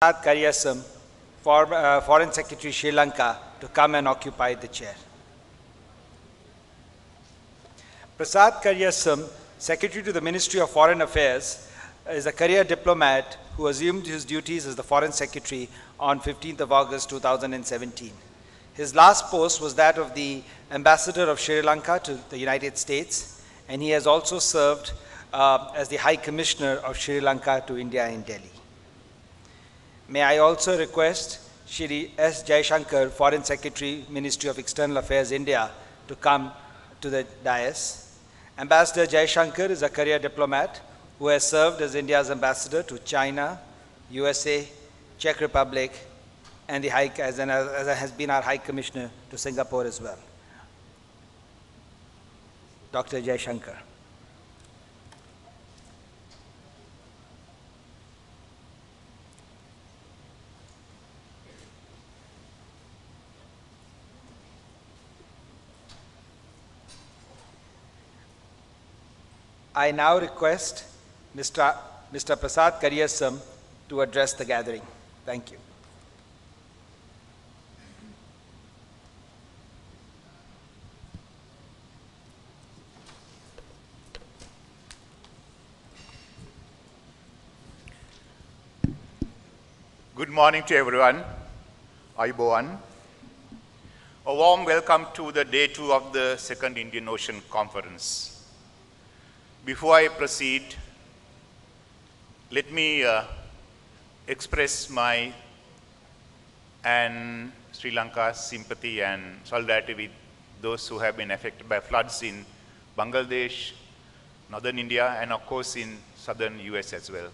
Prasad Karyasam, Foreign Secretary Sri Lanka, to come and occupy the chair. Prasad Karyasam, Secretary to the Ministry of Foreign Affairs, is a career diplomat who assumed his duties as the Foreign Secretary on 15th of August 2017. His last post was that of the Ambassador of Sri Lanka to the United States, and he has also served as the High Commissioner of Sri Lanka to India in Delhi. May I also request Shri S. Jaishankar, Foreign Secretary, Ministry of External Affairs, India, to come to the dais. Ambassador Jaishankar is a career diplomat who has served as India's ambassador to China, USA, Czech Republic, and has been our High Commissioner to Singapore as well. Dr. Jaishankar. I now request Mr. Prasad Karyasam to address the gathering. Thank you. Good morning to everyone. Ayubowan. A warm welcome to the day 2 of the Second Indian Ocean Conference. Before I proceed, let me express my and Sri Lanka's sympathy and solidarity with those who have been affected by floods in Bangladesh, northern India, and of course in southern US as well.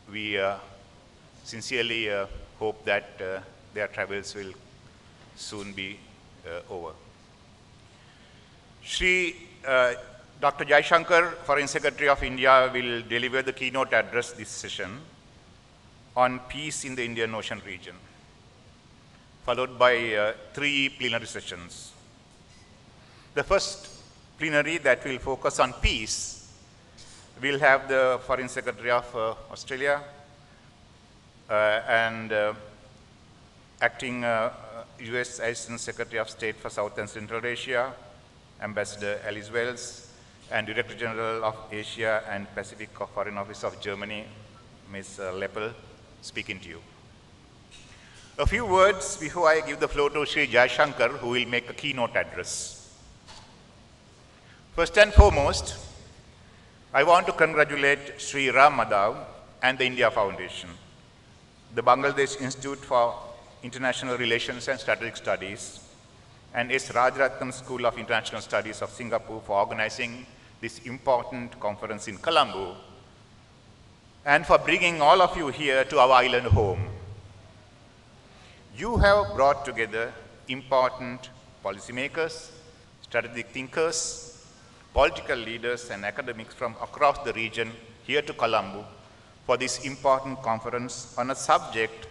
We sincerely hope that their travels will soon be over. Dr. Jaishankar, Foreign Secretary of India, will deliver the keynote address this session on peace in the Indian Ocean region, followed by 3 plenary sessions. The first plenary that will focus on peace will have the Foreign Secretary of Australia and acting US Assistant Secretary of State for South and Central Asia, Ambassador Alice Wells, and Director General of Asia and Pacific Foreign Office of Germany, Ms. Leppel, speaking to you. A few words before I give the floor to Sri Jaishankar, who will make a keynote address. First and foremost, I want to congratulate Sri Ram Madhav and the India Foundation, the Bangladesh Institute for International Relations and Strategic Studies, and S. Rajaratnam School of International Studies of Singapore for organizing this important conference in Colombo, and for bringing all of you here to our island home. You have brought together important policymakers, strategic thinkers, political leaders, and academics from across the region here to Colombo for this important conference on a subject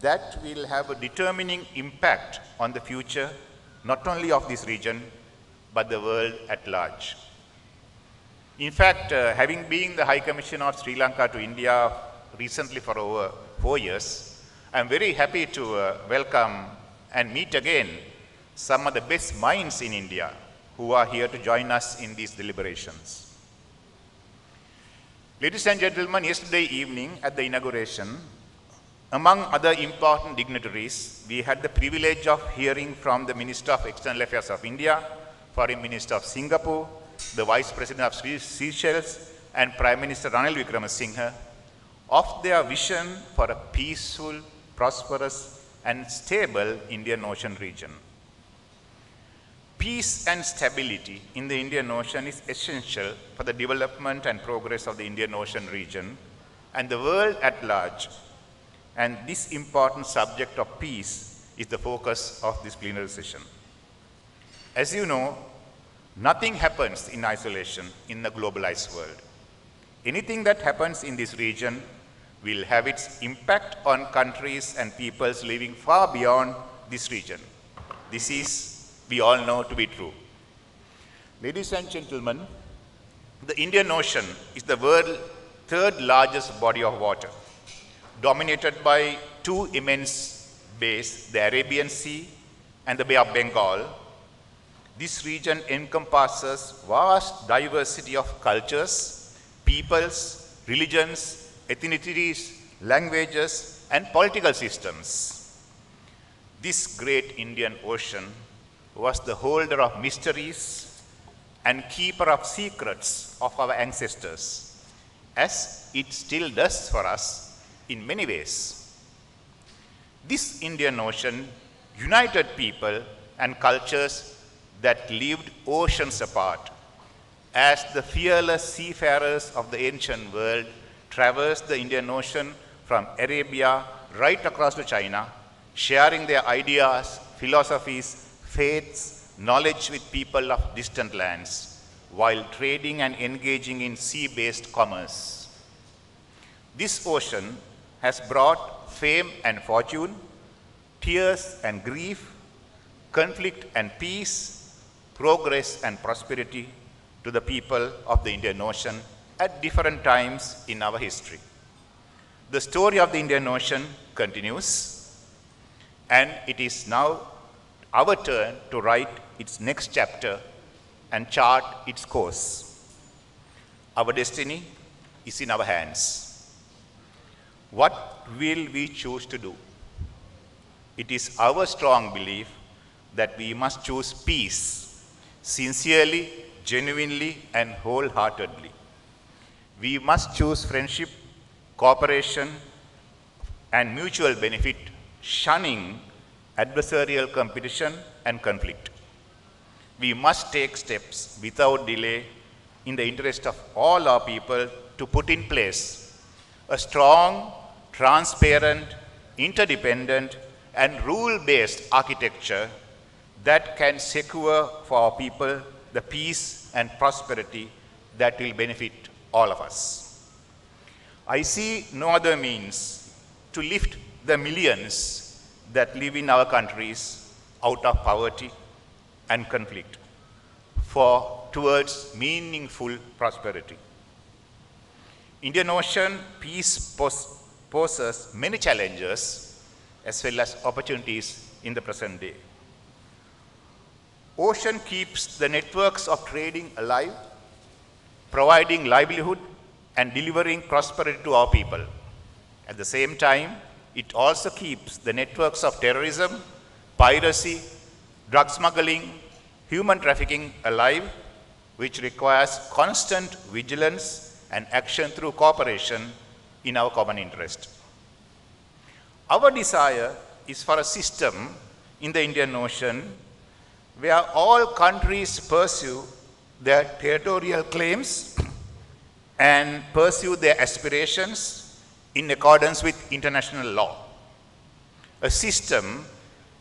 that will have a determining impact on the future, not only of this region, but the world at large. In fact, having been the High Commissioner of Sri Lanka to India recently for over 4 years, I am very happy to welcome and meet again some of the best minds in India who are here to join us in these deliberations. Ladies and gentlemen, yesterday evening at the inauguration, among other important dignitaries, we had the privilege of hearing from the Minister of External Affairs of India, Foreign Minister of Singapore, the Vice President of Seychelles, and Prime Minister Ranil Wickremesinghe of their vision for a peaceful, prosperous, and stable Indian Ocean region. Peace and stability in the Indian Ocean is essential for the development and progress of the Indian Ocean region and the world at large. And this important subject of peace is the focus of this plenary session. As you know, nothing happens in isolation in the globalized world. Anything that happens in this region will have its impact on countries and peoples living far beyond this region. This is, we all know, to be true. Ladies and gentlemen, the Indian Ocean is the third largest body of water, dominated by two immense bays, the Arabian Sea and the Bay of Bengal. This region encompasses vast diversity of cultures, peoples, religions, ethnicities, languages, and political systems. This great Indian Ocean was the holder of mysteries and keeper of secrets of our ancestors, as it still does for us in many ways. This Indian Ocean united people and cultures that lived oceans apart, as the fearless seafarers of the ancient world traversed the Indian Ocean from Arabia right across to China, sharing their ideas, philosophies, faiths, knowledge with people of distant lands, while trading and engaging in sea-based commerce. This ocean has brought fame and fortune, tears and grief, conflict and peace, progress and prosperity to the people of the Indian Ocean at different times in our history. The story of the Indian Ocean continues, and it is now our turn to write its next chapter and chart its course. Our destiny is in our hands. What will we choose to do? It is our strong belief that we must choose peace, sincerely, genuinely, and wholeheartedly. We must choose friendship, cooperation, and mutual benefit, shunning adversarial competition and conflict. We must take steps without delay in the interest of all our people to put in place a strong, transparent, interdependent, and rule-based architecture that can secure for our people the peace and prosperity that will benefit all of us. I see no other means to lift the millions that live in our countries out of poverty and conflict towards meaningful prosperity. Indian Ocean peace poses many challenges as well as opportunities in the present day. Ocean keeps the networks of trading alive, providing livelihood and delivering prosperity to our people. At the same time, it also keeps the networks of terrorism, piracy, drug smuggling, human trafficking alive, which requires constant vigilance and action through cooperation in our common interest. Our desire is for a system in the Indian Ocean where all countries pursue their territorial claims and pursue their aspirations in accordance with international law. A system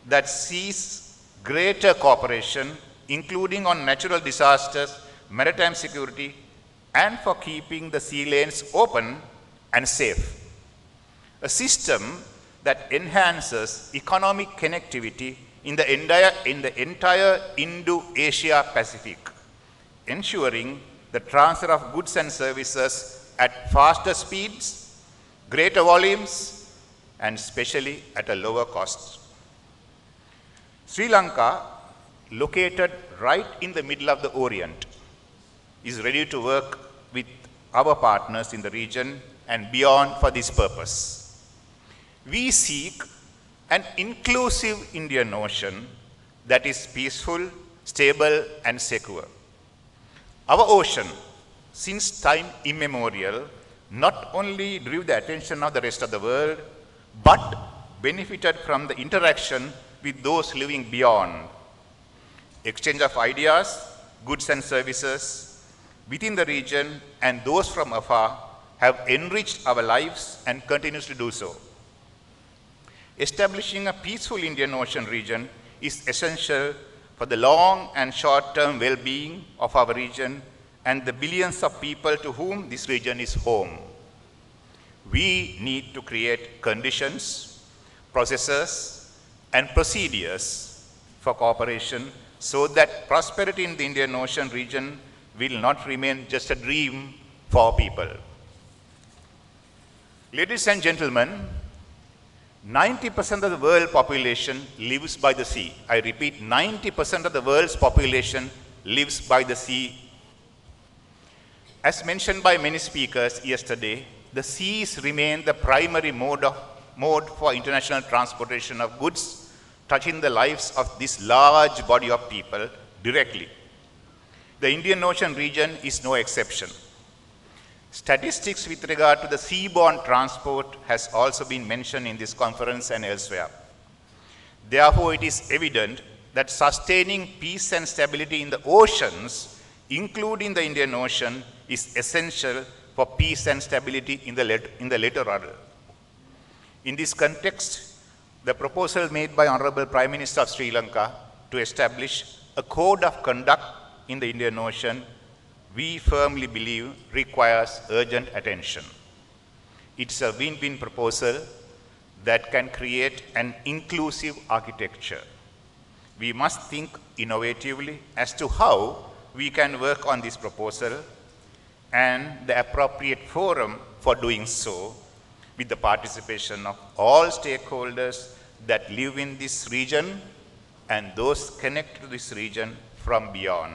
that sees greater cooperation, including on natural disasters, maritime security, and for keeping the sea lanes open and safe. A system that enhances economic connectivity in the entire Indo-Asia Pacific, ensuring the transfer of goods and services at faster speeds, greater volumes, and especially at a lower cost. Sri Lanka, located right in the middle of the Orient, is ready to work with our partners in the region and beyond for this purpose. We seek an inclusive Indian Ocean that is peaceful, stable, and secure. Our ocean, since time immemorial, not only drew the attention of the rest of the world, but benefited from the interaction with those living beyond. Exchange of ideas, goods and services within the region and those from afar have enriched our lives and continues to do so. Establishing a peaceful Indian Ocean region is essential for the long and short-term well-being of our region and the billions of people to whom this region is home. We need to create conditions, processes, and procedures for cooperation so that prosperity in the Indian Ocean region will not remain just a dream for people. Ladies and gentlemen, 90% of the world population lives by the sea. I repeat, 90% of the world's population lives by the sea. As mentioned by many speakers yesterday, the seas remain the primary mode for international transportation of goods, touching the lives of this large body of people directly. The Indian Ocean region is no exception. Statistics with regard to the seaborne transport has also been mentioned in this conference and elsewhere. Therefore, it is evident that sustaining peace and stability in the oceans, including the Indian Ocean, is essential for peace and stability in the littoral. In this context, the proposal made by Honorable Prime Minister of Sri Lanka to establish a code of conduct in the Indian Ocean, we firmly believe requires urgent attention. It's a win-win proposal that can create an inclusive architecture. We must think innovatively as to how we can work on this proposal, and the appropriate forum for doing so with the participation of all stakeholders that live in this region and those connected to this region from beyond.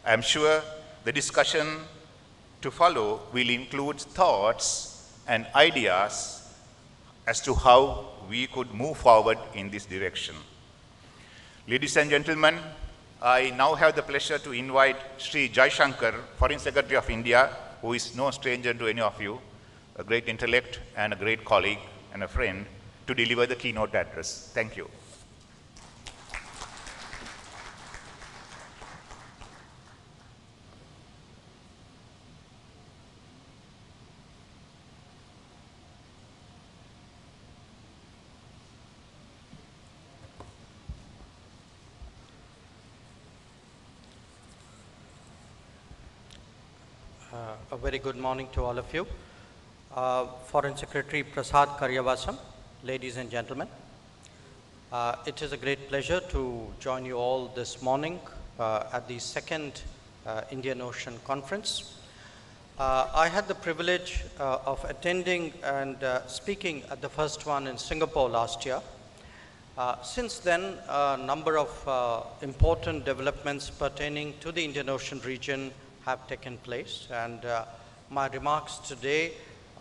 I am sure the discussion to follow will include thoughts and ideas as to how we could move forward in this direction. Ladies and gentlemen, I now have the pleasure to invite Sri Jaishankar, Foreign Secretary of India, who is no stranger to any of you, a great intellect and a great colleague and a friend, to deliver the keynote address. Thank you. A very good morning to all of you. Foreign Secretary Prasad Karyavasam, ladies and gentlemen. It is a great pleasure to join you all this morning at the second Indian Ocean Conference. I had the privilege of attending and speaking at the first one in Singapore last year. Since then, a number of important developments pertaining to the Indian Ocean region have taken place, and my remarks today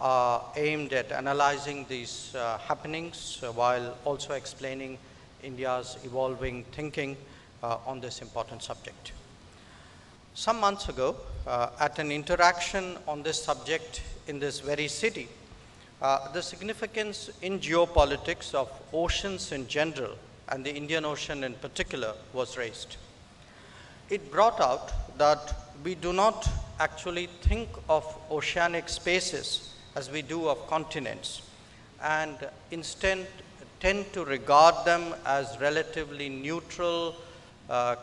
are aimed at analyzing these happenings while also explaining India's evolving thinking on this important subject. Some months ago, at an interaction on this subject in this very city, the significance in geopolitics of oceans in general and the Indian Ocean in particular was raised. It brought out that we do not actually think of oceanic spaces as we do of continents, and instead tend to regard them as relatively neutral,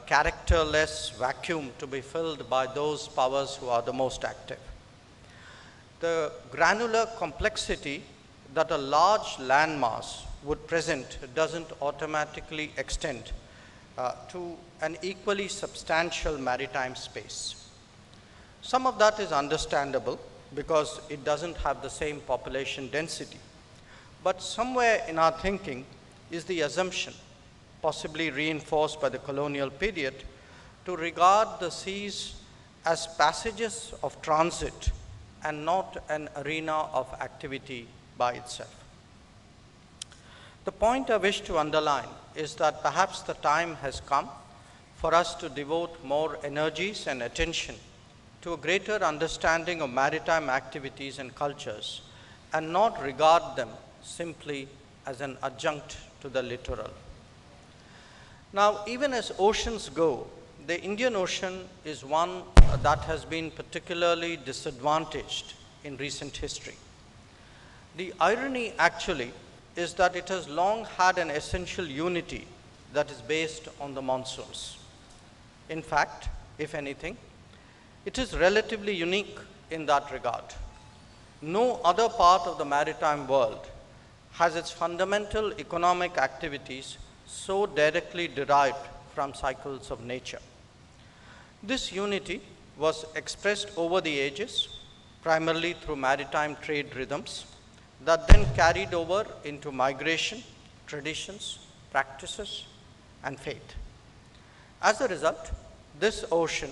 characterless vacuum to be filled by those powers who are the most active. The granular complexity that a large landmass would present doesn't automatically extend to an equally substantial maritime space. Some of that is understandable because it doesn't have the same population density. But somewhere in our thinking is the assumption, possibly reinforced by the colonial period, to regard the seas as passages of transit and not an arena of activity by itself. The point I wish to underline is that perhaps the time has come for us to devote more energies and attention to a greater understanding of maritime activities and cultures, and not regard them simply as an adjunct to the littoral. Now, even as oceans go, the Indian Ocean is one that has been particularly disadvantaged in recent history. The irony actually is that it has long had an essential unity that is based on the monsoons. In fact, if anything, it is relatively unique in that regard. No other part of the maritime world has its fundamental economic activities so directly derived from cycles of nature. This unity was expressed over the ages, primarily through maritime trade rhythms, that then carried over into migration, traditions, practices, and faith. As a result, this ocean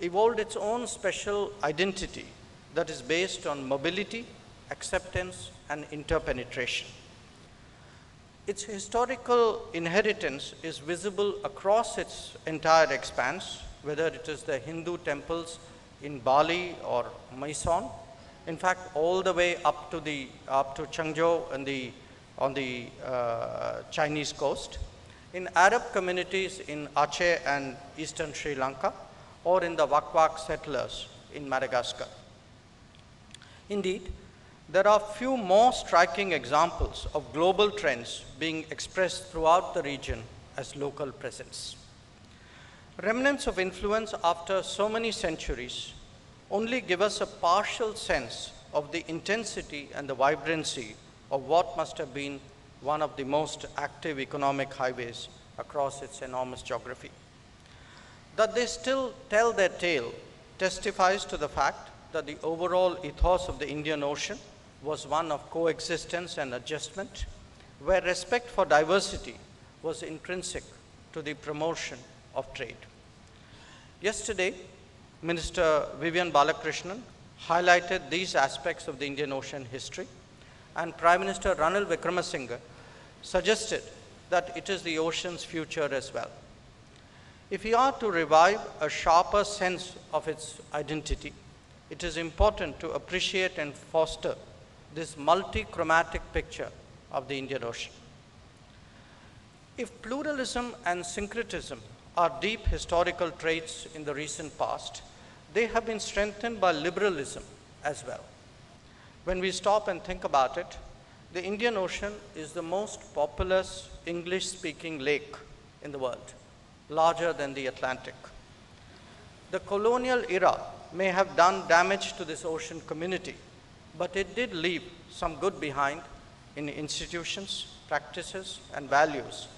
evolved its own special identity that is based on mobility, acceptance, and interpenetration. Its historical inheritance is visible across its entire expanse, whether it is the Hindu temples in Bali or Mysore, in fact, all the way up to Changzhou on the Chinese coast, in Arab communities in Aceh and eastern Sri Lanka, or in the Wak-Wak settlers in Madagascar. Indeed, there are few more striking examples of global trends being expressed throughout the region as local presence. Remnants of influence after so many centuries only give us a partial sense of the intensity and the vibrancy of what must have been one of the most active economic highways across its enormous geography. That they still tell their tale testifies to the fact that the overall ethos of the Indian Ocean was one of coexistence and adjustment, where respect for diversity was intrinsic to the promotion of trade. Yesterday, Minister Vivian Balakrishnan highlighted these aspects of the Indian Ocean history, and Prime Minister Ranil Wickremesinghe suggested that it is the ocean's future as well. If we are to revive a sharper sense of its identity, it is important to appreciate and foster this multi-chromatic picture of the Indian Ocean. If pluralism and syncretism are deep historical traits in the recent past, they have been strengthened by liberalism as well. When we stop and think about it, the Indian Ocean is the most populous English-speaking lake in the world, larger than the Atlantic. The colonial era may have done damage to this ocean community, but it did leave some good behind in institutions, practices, and values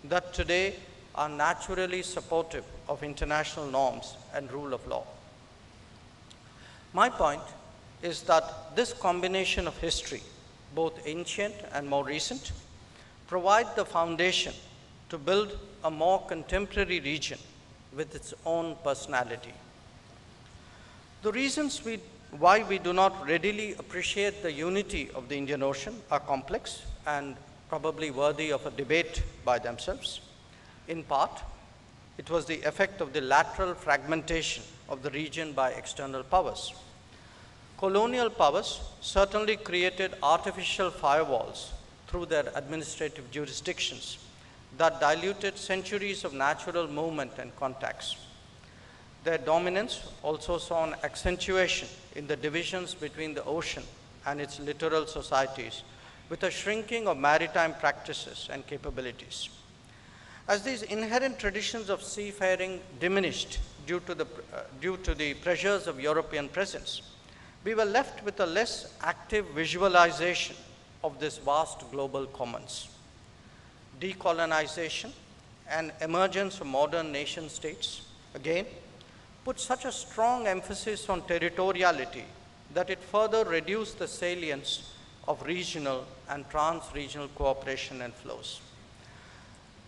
that today are naturally supportive of international norms and rule of law. My point is that this combination of history, both ancient and more recent, provide the foundation to build a more contemporary region with its own personality. The reasons why we do not readily appreciate the unity of the Indian Ocean are complex and probably worthy of a debate by themselves. In part, it was the effect of the lateral fragmentation of the region by external powers. Colonial powers certainly created artificial firewalls through their administrative jurisdictions that diluted centuries of natural movement and contacts. Their dominance also saw an accentuation in the divisions between the ocean and its littoral societies, with a shrinking of maritime practices and capabilities. As these inherent traditions of seafaring diminished due to the pressures of European presence, we were left with a less active visualization of this vast global commons. Decolonization and emergence of modern nation states, again, put such a strong emphasis on territoriality that it further reduced the salience of regional and trans-regional cooperation and flows.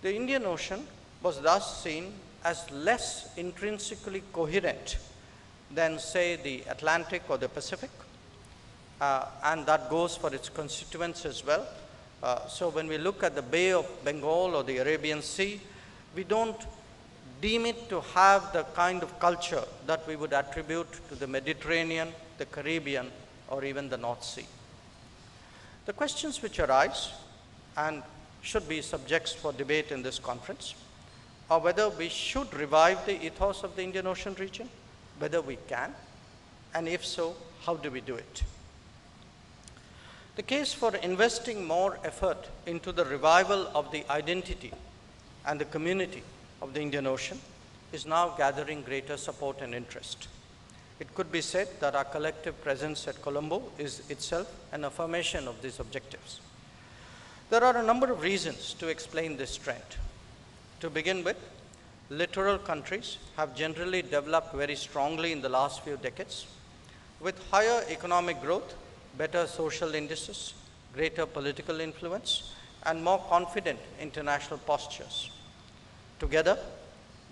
The Indian Ocean was thus seen as less intrinsically coherent than, say, the Atlantic or the Pacific, and that goes for its constituents as well. So when we look at the Bay of Bengal or the Arabian Sea, we don't deem it to have the kind of culture that we would attribute to the Mediterranean, the Caribbean, or even the North Sea. The questions which arise and should be subjects for debate in this conference are whether we should revive the ethos of the Indian Ocean region, whether we can, and if so, how do we do it? The case for investing more effort into the revival of the identity and the community of the Indian Ocean is now gathering greater support and interest. It could be said that our collective presence at Colombo is itself an affirmation of these objectives. There are a number of reasons to explain this trend. To begin with, littoral countries have generally developed very strongly in the last few decades, with higher economic growth, better social indices, greater political influence, and more confident international postures. Together,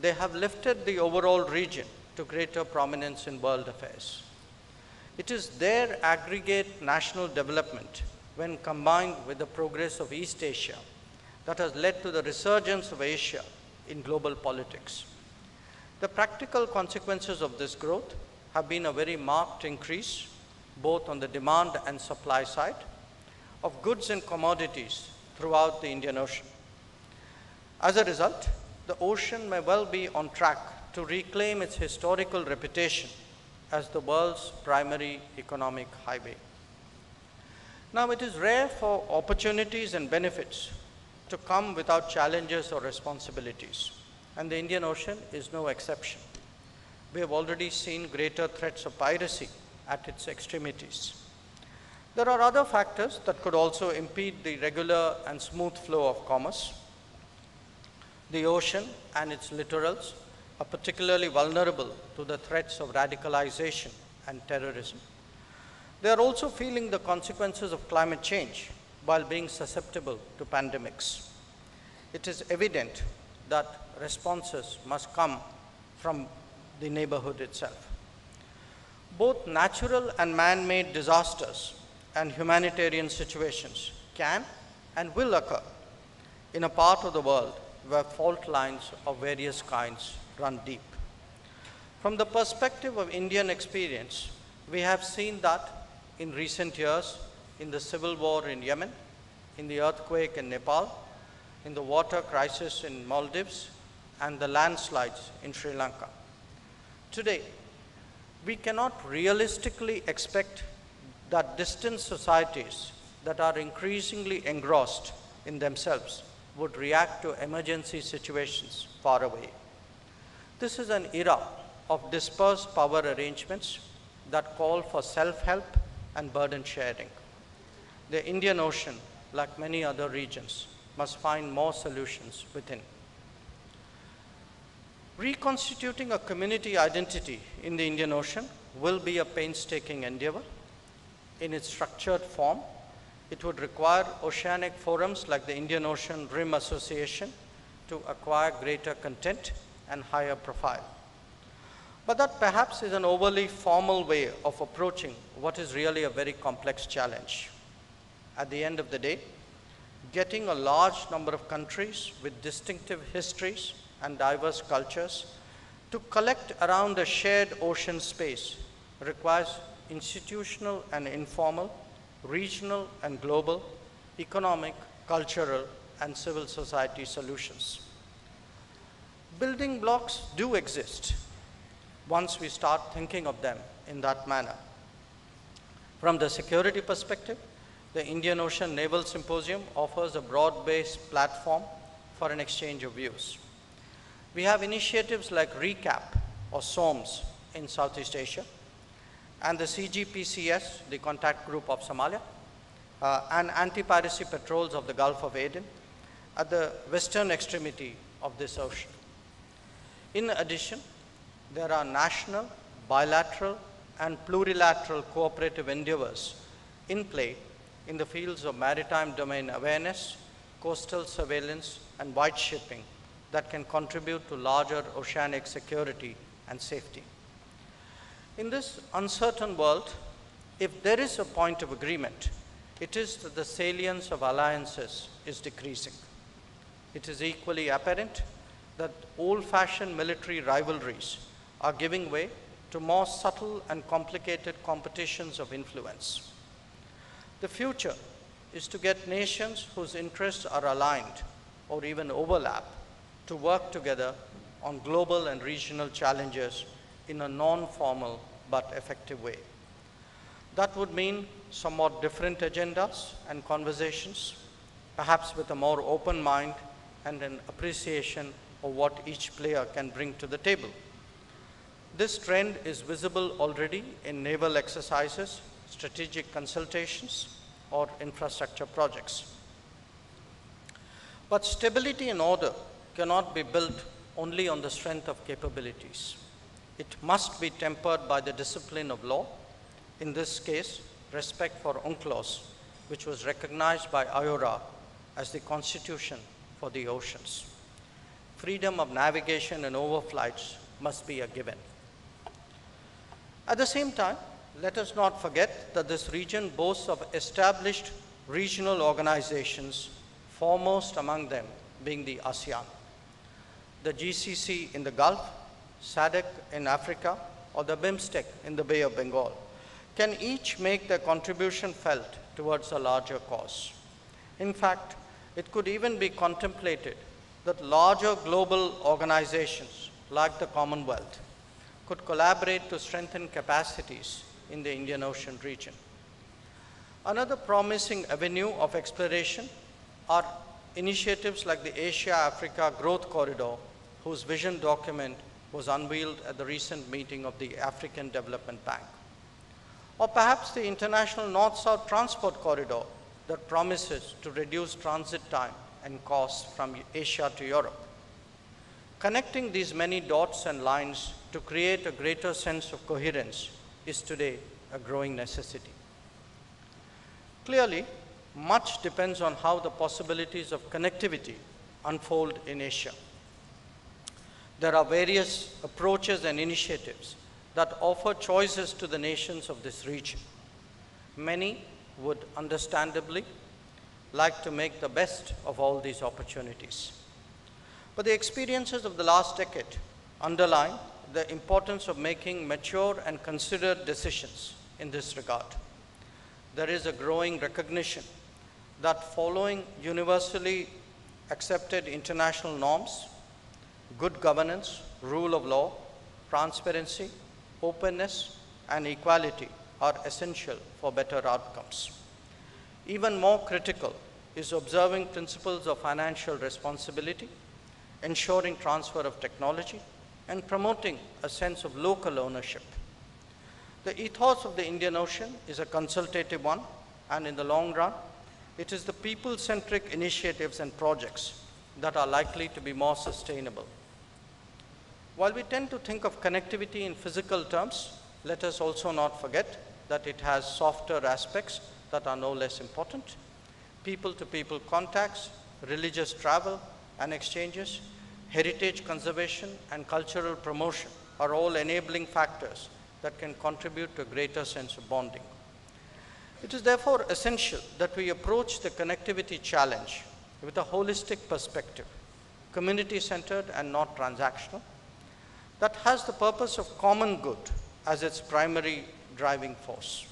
they have lifted the overall region to greater prominence in world affairs. It is their aggregate national development, when combined with the progress of East Asia, that has led to the resurgence of Asia in global politics. The practical consequences of this growth have been a very marked increase, both on the demand and supply side, of goods and commodities throughout the Indian Ocean. As a result, the ocean may well be on track to reclaim its historical reputation as the world's primary economic highway. Now, it is rare for opportunities and benefits to come without challenges or responsibilities, and the Indian Ocean is no exception. We have already seen greater threats of piracy at its extremities. There are other factors that could also impede the regular and smooth flow of commerce. The ocean and its littorals are particularly vulnerable to the threats of radicalization and terrorism. They are also feeling the consequences of climate change while being susceptible to pandemics. It is evident that responses must come from the neighborhood itself. Both natural and man-made disasters and humanitarian situations can and will occur in a part of the world where fault lines of various kinds run deep. From the perspective of Indian experience, we have seen that in recent years, in the civil war in Yemen, in the earthquake in Nepal, in the water crisis in Maldives, and the landslides in Sri Lanka. Today, we cannot realistically expect that distant societies that are increasingly engrossed in themselves would react to emergency situations far away. This is an era of dispersed power arrangements that call for self-help and burden sharing. The Indian Ocean, like many other regions, must find more solutions within. Reconstituting a community identity in the Indian Ocean will be a painstaking endeavor. In its structured form, it would require oceanic forums like the Indian Ocean Rim Association to acquire greater content and higher profile. But that perhaps is an overly formal way of approaching what is really a very complex challenge. At the end of the day, getting a large number of countries with distinctive histories and diverse cultures to collect around a shared ocean space requires institutional and informal, regional and global, economic, cultural, and civil society solutions. Building blocks do exist once we start thinking of them in that manner. From the security perspective, the Indian Ocean Naval Symposium offers a broad-based platform for an exchange of views. We have initiatives like RECAP or SOMS in Southeast Asia, and the CGPCS, the Contact Group of Somalia, and anti-piracy patrols of the Gulf of Aden at the western extremity of this ocean. In addition, there are national, bilateral, and plurilateral cooperative endeavors in play in the fields of maritime domain awareness, coastal surveillance, and white shipping that can contribute to larger oceanic security and safety. In this uncertain world, if there is a point of agreement, it is that the salience of alliances is decreasing. It is equally apparent that old-fashioned military rivalries are giving way to more subtle and complicated competitions of influence. The future is to get nations whose interests are aligned or even overlap to work together on global and regional challenges in a non-formal but effective way. That would mean somewhat different agendas and conversations, perhaps with a more open mind and an appreciation of what each player can bring to the table. This trend is visible already in naval exercises, strategic consultations, or infrastructure projects. But stability and order cannot be built only on the strength of capabilities. It must be tempered by the discipline of law, in this case, respect for UNCLOS, which was recognized by IORA as the constitution for the oceans. Freedom of navigation and overflights must be a given. At the same time, let us not forget that this region boasts of established regional organizations, foremost among them being the ASEAN, the GCC in the Gulf, SADC in Africa, or the BIMSTEC in the Bay of Bengal, can each make their contribution felt towards a larger cause. In fact, it could even be contemplated that larger global organizations like the Commonwealth could collaborate to strengthen capacities in the Indian Ocean region. Another promising avenue of exploration are initiatives like the Asia-Africa Growth Corridor, whose vision document was unveiled at the recent meeting of the African Development Bank. Or perhaps the International North-South Transport Corridor that promises to reduce transit time and costs from Asia to Europe. Connecting these many dots and lines to create a greater sense of coherence is today a growing necessity. Clearly, much depends on how the possibilities of connectivity unfold in Asia. There are various approaches and initiatives that offer choices to the nations of this region. Many would understandably like to make the best of all these opportunities. But the experiences of the last decade underline the importance of making mature and considered decisions in this regard. There is a growing recognition that following universally accepted international norms, good governance, rule of law, transparency, openness, and equality are essential for better outcomes. Even more critical is observing principles of financial responsibility, ensuring transfer of technology, and promoting a sense of local ownership. The ethos of the Indian Ocean is a consultative one, and in the long run, it is the people-centric initiatives and projects that are likely to be more sustainable. While we tend to think of connectivity in physical terms, let us also not forget that it has softer aspects that are no less important. People-to-people contacts, religious travel and exchanges, heritage conservation, and cultural promotion are all enabling factors that can contribute to a greater sense of bonding. It is therefore essential that we approach the connectivity challenge with a holistic perspective, community-centered and not transactional, that has the purpose of common good as its primary driving force.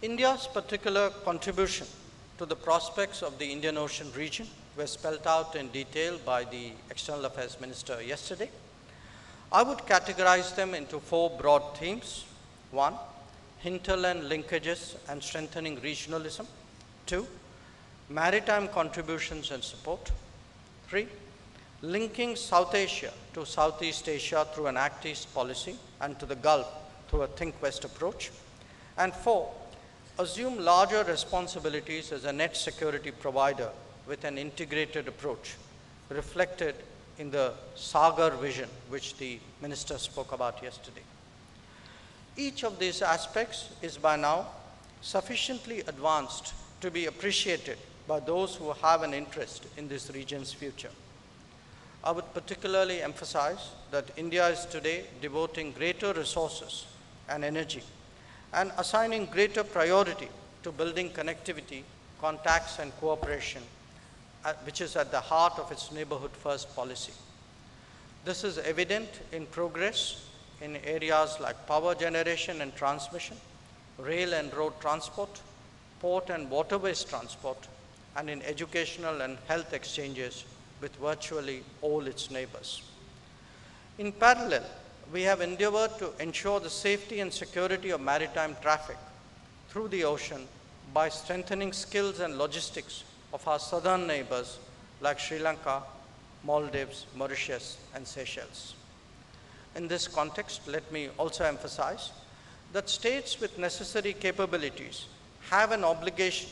India's particular contribution to the prospects of the Indian Ocean region were spelled out in detail by the External Affairs Minister yesterday. I would categorize them into four broad themes. 1, hinterland linkages and strengthening regionalism. 2, maritime contributions and support. 3, linking South Asia to Southeast Asia through an Act East policy and to the Gulf through a Think West approach. And 4, assume larger responsibilities as a net security provider with an integrated approach reflected in the Sagar vision which the minister spoke about yesterday. Each of these aspects is by now sufficiently advanced to be appreciated by those who have an interest in this region's future. I would particularly emphasize that India is today devoting greater resources and energy and assigning greater priority to building connectivity, contacts, and cooperation, which is at the heart of its neighborhood first policy. This is evident in progress in areas like power generation and transmission, rail and road transport, port and waterways transport, and in educational and health exchanges with virtually all its neighbors. In parallel, we have endeavored to ensure the safety and security of maritime traffic through the ocean by strengthening skills and logistics of our southern neighbors like Sri Lanka, Maldives, Mauritius, and Seychelles. In this context, let me also emphasize that states with necessary capabilities have an obligation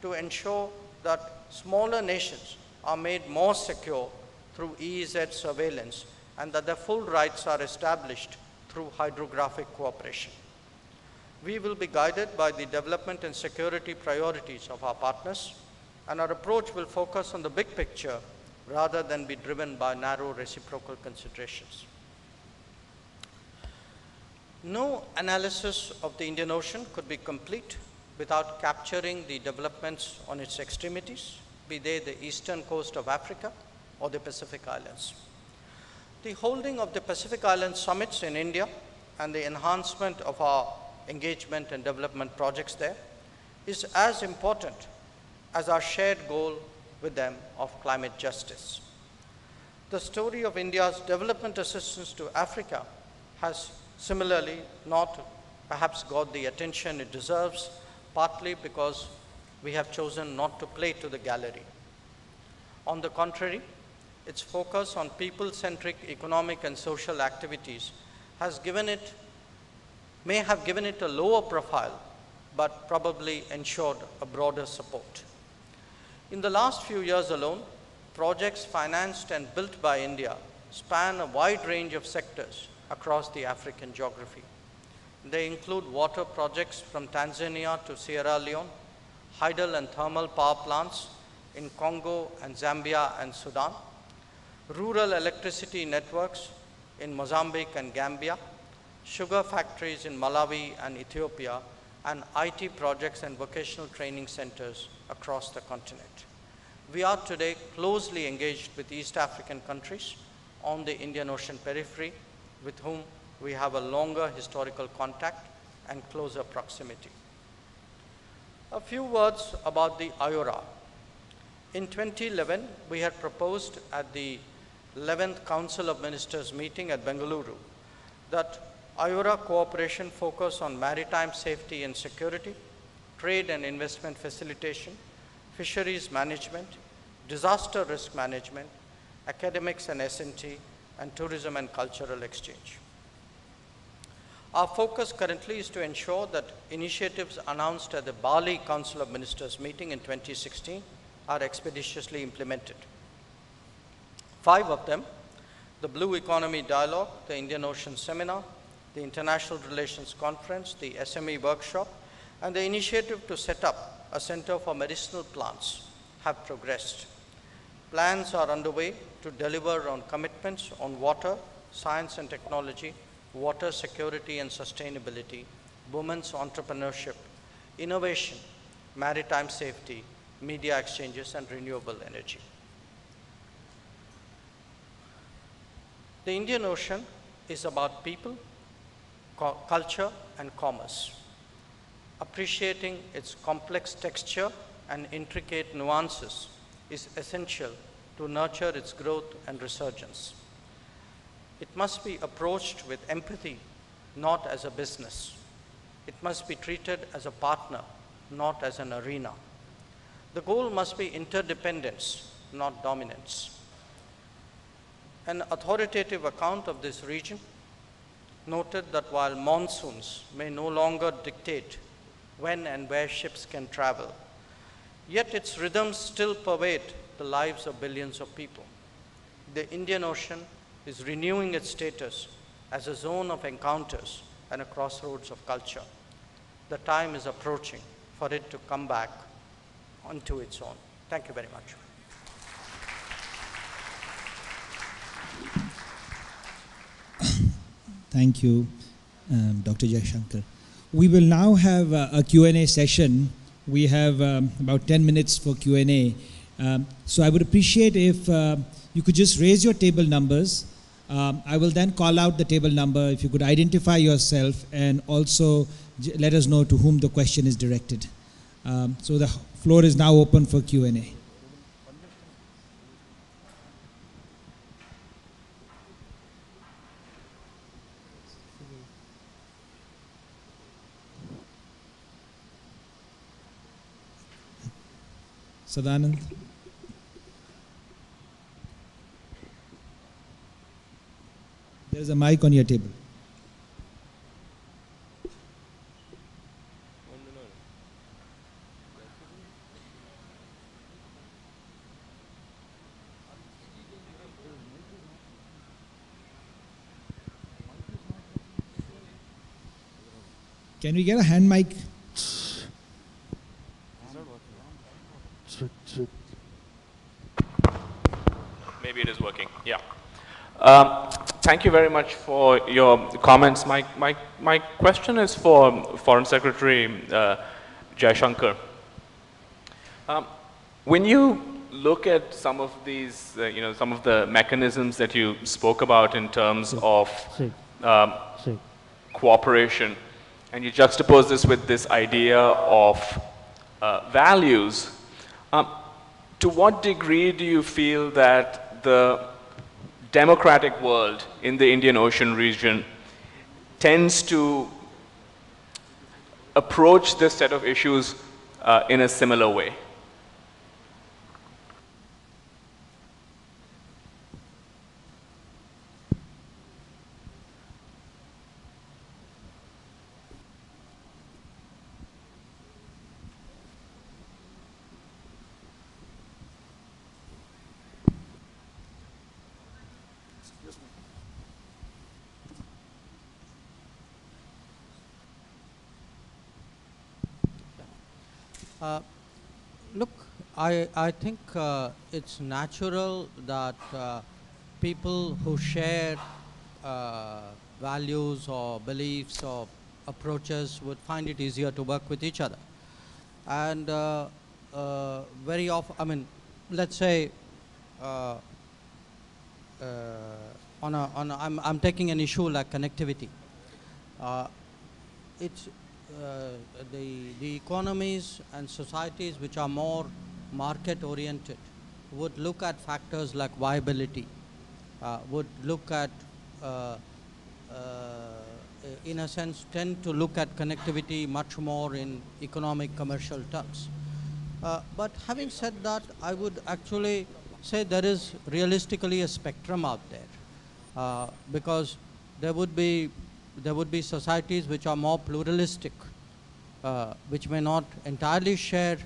to ensure that smaller nations are made more secure through EEZ surveillance and that their full rights are established through hydrographic cooperation. We will be guided by the development and security priorities of our partners, and our approach will focus on the big picture rather than be driven by narrow reciprocal considerations. No analysis of the Indian Ocean could be complete without capturing the developments on its extremities, be they the eastern coast of Africa or the Pacific Islands. The holding of the Pacific Island summits in India and the enhancement of our engagement and development projects there is as important as our shared goal with them of climate justice. The story of India's development assistance to Africa has similarly not perhaps got the attention it deserves, partly because we have chosen not to play to the gallery. On the contrary, its focus on people-centric economic and social activities may have given it a lower profile, but probably ensured a broader support. In the last few years alone, projects financed and built by India span a wide range of sectors across the African geography. They include water projects from Tanzania to Sierra Leone, hydel and thermal power plants in Congo and Zambia and Sudan, rural electricity networks in Mozambique and Gambia, sugar factories in Malawi and Ethiopia, and IT projects and vocational training centers across the continent. We are today closely engaged with East African countries on the Indian Ocean periphery, with whom we have a longer historical contact and closer proximity. A few words about the IORA. In 2011, we had proposed at the 11th Council of Ministers meeting at Bengaluru that IORA cooperation focus on maritime safety and security, trade and investment facilitation, fisheries management, disaster risk management, academics and S&T, and tourism and cultural exchange. Our focus currently is to ensure that initiatives announced at the Bali Council of Ministers meeting in 2016 are expeditiously implemented. 5 of them, the Blue Economy Dialogue, the Indian Ocean Seminar, the International Relations Conference, the SME Workshop, and the initiative to set up a Center for Medicinal Plants have progressed. Plans are underway to deliver on commitments on water, science and technology, water security and sustainability, women's entrepreneurship, innovation, maritime safety, media exchanges, and renewable energy. The Indian Ocean is about people, culture, and commerce. Appreciating its complex texture and intricate nuances is essential to nurture its growth and resurgence. It must be approached with empathy, not as a business. It must be treated as a partner, not as an arena. The goal must be interdependence, not dominance. An authoritative account of this region noted that while monsoons may no longer dictate when and where ships can travel, yet its rhythms still pervade the lives of billions of people. The Indian Ocean is renewing its status as a zone of encounters and a crossroads of culture. The time is approaching for it to come back onto its own. Thank you very much. Thank you, Dr. Jaishankar. We will now have a Q&A session. We have about 10 minutes for Q&A. So I would appreciate if you could just raise your table numbers. I will then call out the table number. If you could identify yourself and also let us know to whom the question is directed. So the floor is now open for Q&A. Sadanand. There is a mic on your table. Can we get a hand mic? Maybe it is working. Yeah. Thank you very much for your comments. My question is for Foreign Secretary Jaishankar. When you look at some of these, some of the mechanisms that you spoke about in terms of cooperation, and you juxtapose this with this idea of values, to what degree do you feel that the democratic world in the Indian Ocean region tends to approach this set of issues in a similar way? Look, I think it's natural that people who share values or beliefs or approaches would find it easier to work with each other. And very often, I mean, let's say I'm taking an issue like connectivity. It's the economies and societies which are more market oriented would look at factors like viability, would look at in a sense tend to look at connectivity much more in economic commercial terms. But having said that, I would actually say there is realistically a spectrum out there, because there would be societies which are more pluralistic, which may not entirely share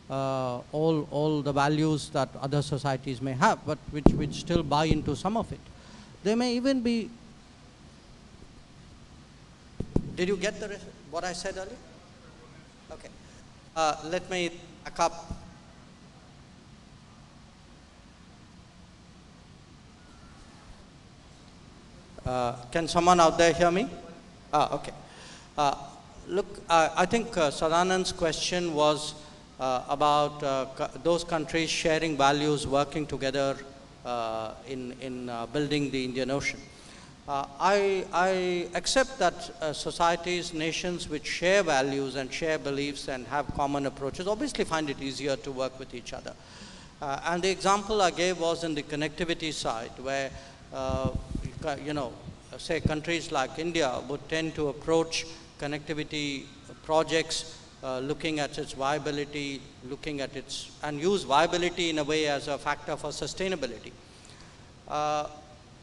all the values that other societies may have, but which still buy into some of it. They may even be. Did you get what I said earlier? Okay. Let me back up. Can someone out there hear me? Okay. Look, I think Sadanand's question was about those countries sharing values, working together in building the Indian Ocean. I accept that societies, nations which share values and share beliefs and have common approaches obviously find it easier to work with each other. And the example I gave was in the connectivity side, where say countries like India would tend to approach connectivity projects looking at its viability, looking at its, and use viability in a way as a factor for sustainability.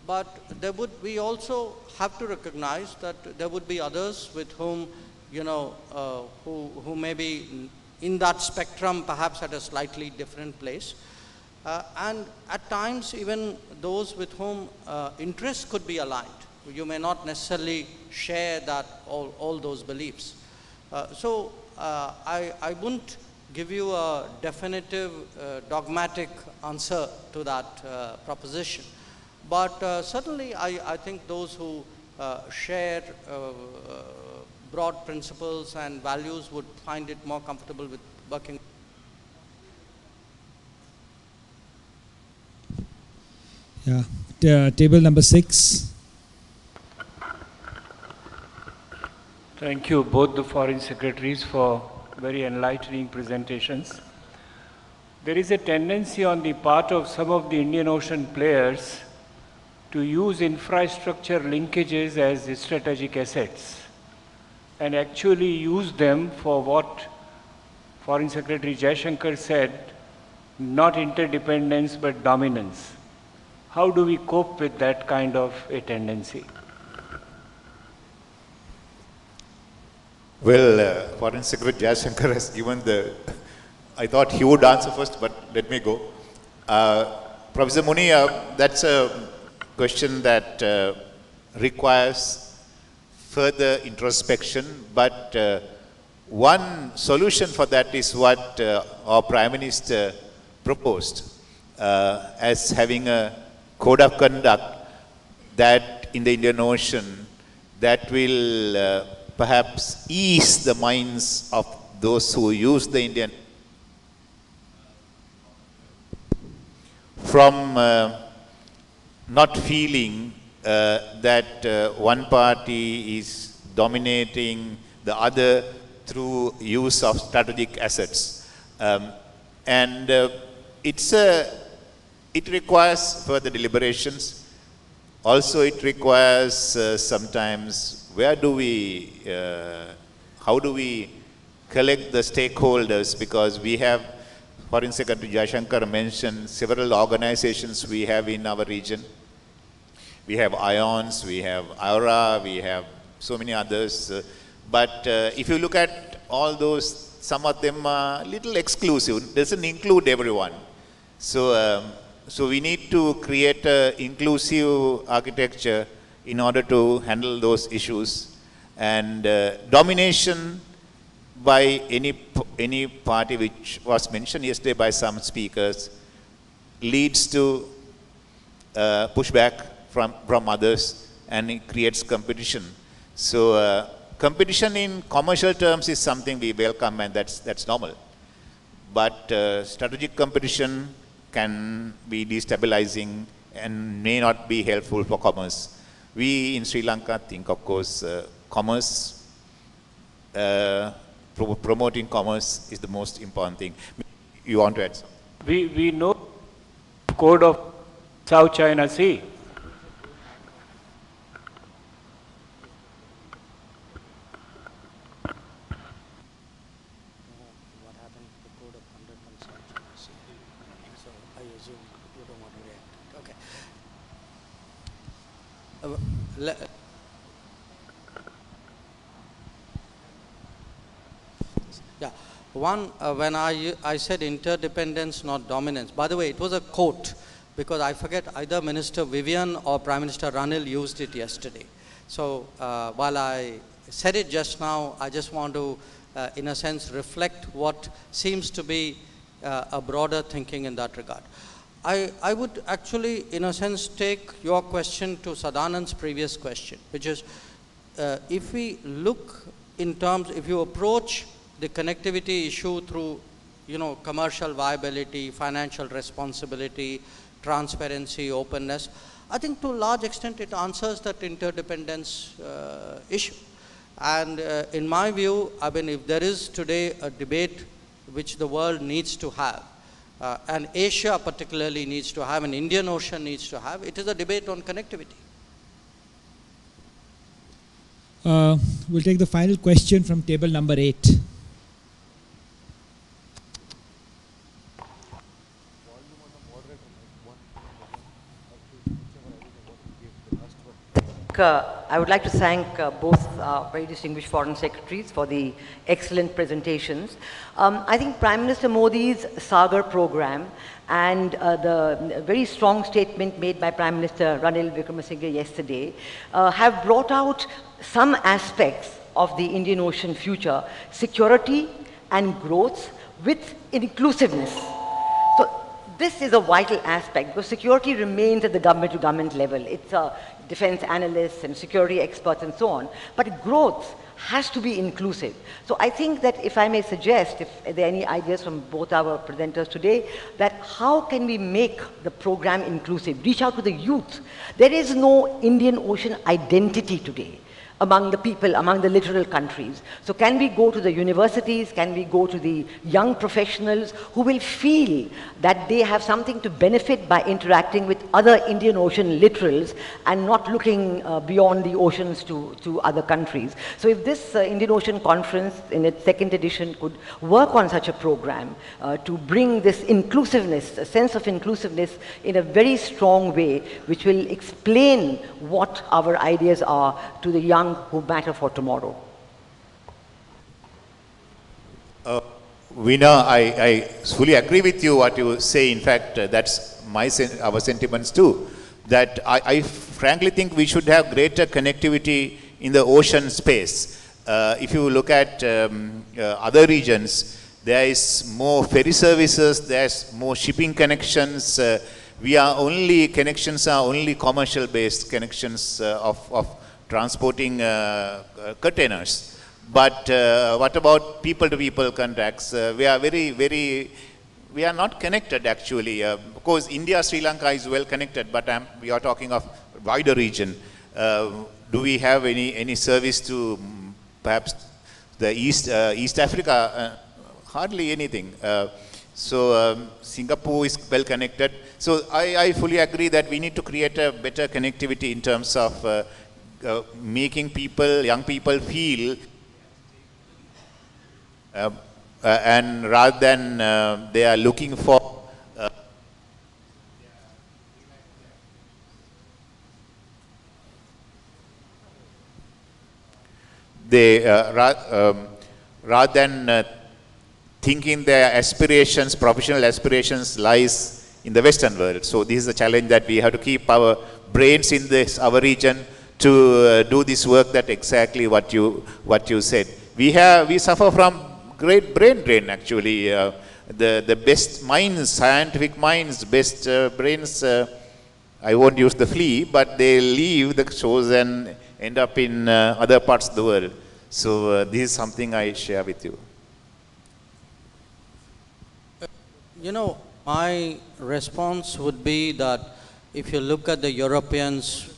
But we also have to recognize that there would be others with whom, who may be in that spectrum, perhaps at a slightly different place. And at times, even those with whom interests could be aligned. You may not necessarily share that all those beliefs. So I wouldn't give you a definitive dogmatic answer to that proposition. But certainly I think those who share broad principles and values would find it more comfortable with working. Yeah, table number 6. Thank you, both the foreign secretaries, for very enlightening presentations. There is a tendency on the part of some of the Indian Ocean players to use infrastructure linkages as strategic assets and actually use them for what Foreign Secretary Jaishankar said, not interdependence but dominance. How do we cope with that kind of a tendency? Well, Foreign Secretary Jaishankar has given I thought he would answer first, but let me go. Professor Muni, that's a question that requires further introspection, but one solution for that is what our Prime Minister proposed as having a code of conduct that in the Indian Ocean that will perhaps ease the minds of those who use the Indian from not feeling that one party is dominating the other through use of strategic assets. And it requires further deliberations. Also, it requires sometimes how do we collect the stakeholders, because we have, Foreign Secretary Jaishankar mentioned several organizations we have in our region. We have IONS, we have IORA, we have so many others. But if you look at all those, some of them are little exclusive, doesn't include everyone. So, so we need to create an inclusive architecture in order to handle those issues. And domination by any party, which was mentioned yesterday by some speakers, leads to pushback from others, and it creates competition. So competition in commercial terms is something we welcome, and that's normal. But strategic competition can be destabilizing and may not be helpful for commerce. We in Sri Lanka think, of course, commerce, promoting commerce is the most important thing. You want to add something? We know code of South China Sea. Yeah, one, when I said interdependence, not dominance. By the way, it was a quote, because I forget either Minister Vivian or Prime Minister Ranil used it yesterday. So while I said it just now, I just want to, in a sense, reflect what seems to be a broader thinking in that regard. I would actually, in a sense, take your question to Sadanand's previous question, which is, if we look in terms, if you approach the connectivity issue through, commercial viability, financial responsibility, transparency, openness, I think to a large extent it answers that interdependence issue. And in my view, I mean, if there is today a debate which the world needs to have, and Asia particularly needs to have, and Indian Ocean needs to have, it is a debate on connectivity. We'll take the final question from table number 8. I would like to thank both very distinguished foreign secretaries for the excellent presentations. I think Prime Minister Modi's Sagar program and the very strong statement made by Prime Minister Ranil Wickremesinghe yesterday have brought out some aspects of the Indian Ocean future, security and growth with inclusiveness. So this is a vital aspect, because security remains at the government-to-government level. It's defense analysts and security experts and so on, but growth has to be inclusive. So I think that, if I may suggest, if there are any ideas from both our presenters today, that how can we make the program inclusive, reach out to the youth. There is no Indian Ocean identity today among the people, among the littoral countries. So can we go to the universities, can we go to the young professionals who will feel that they have something to benefit by interacting with other Indian Ocean littorals and not looking beyond the oceans to other countries. So if this Indian Ocean Conference in its 2nd edition could work on such a program to bring this inclusiveness, a sense of inclusiveness in a very strong way, which will explain what our ideas are to the young who matter for tomorrow. Veena, I fully agree with you what you say. In fact, that's our sentiments too. That I frankly think we should have greater connectivity in the ocean space. If you look at other regions, there is more ferry services, there's more shipping connections. Connections are only commercial based connections of transporting containers. But what about people-to-people contacts? We are not connected actually. Of course, India, Sri Lanka is well connected, but we are talking of wider region. Do we have any service to perhaps the East Africa? Hardly anything. Singapore is well connected. So I fully agree that we need to create a better connectivity in terms of making young people feel and rather than they are looking for rather than thinking their aspirations, professional aspirations lies in the Western world. So this is a challenge that we have to keep our brains in our region to do this work, that exactly what you said. We suffer from great brain drain actually. The best minds, scientific minds, best brains, I won't use the flea, but they leave the shores and end up in other parts of the world. So this is something I share with you. You know, my response would be that if you look at the Europeans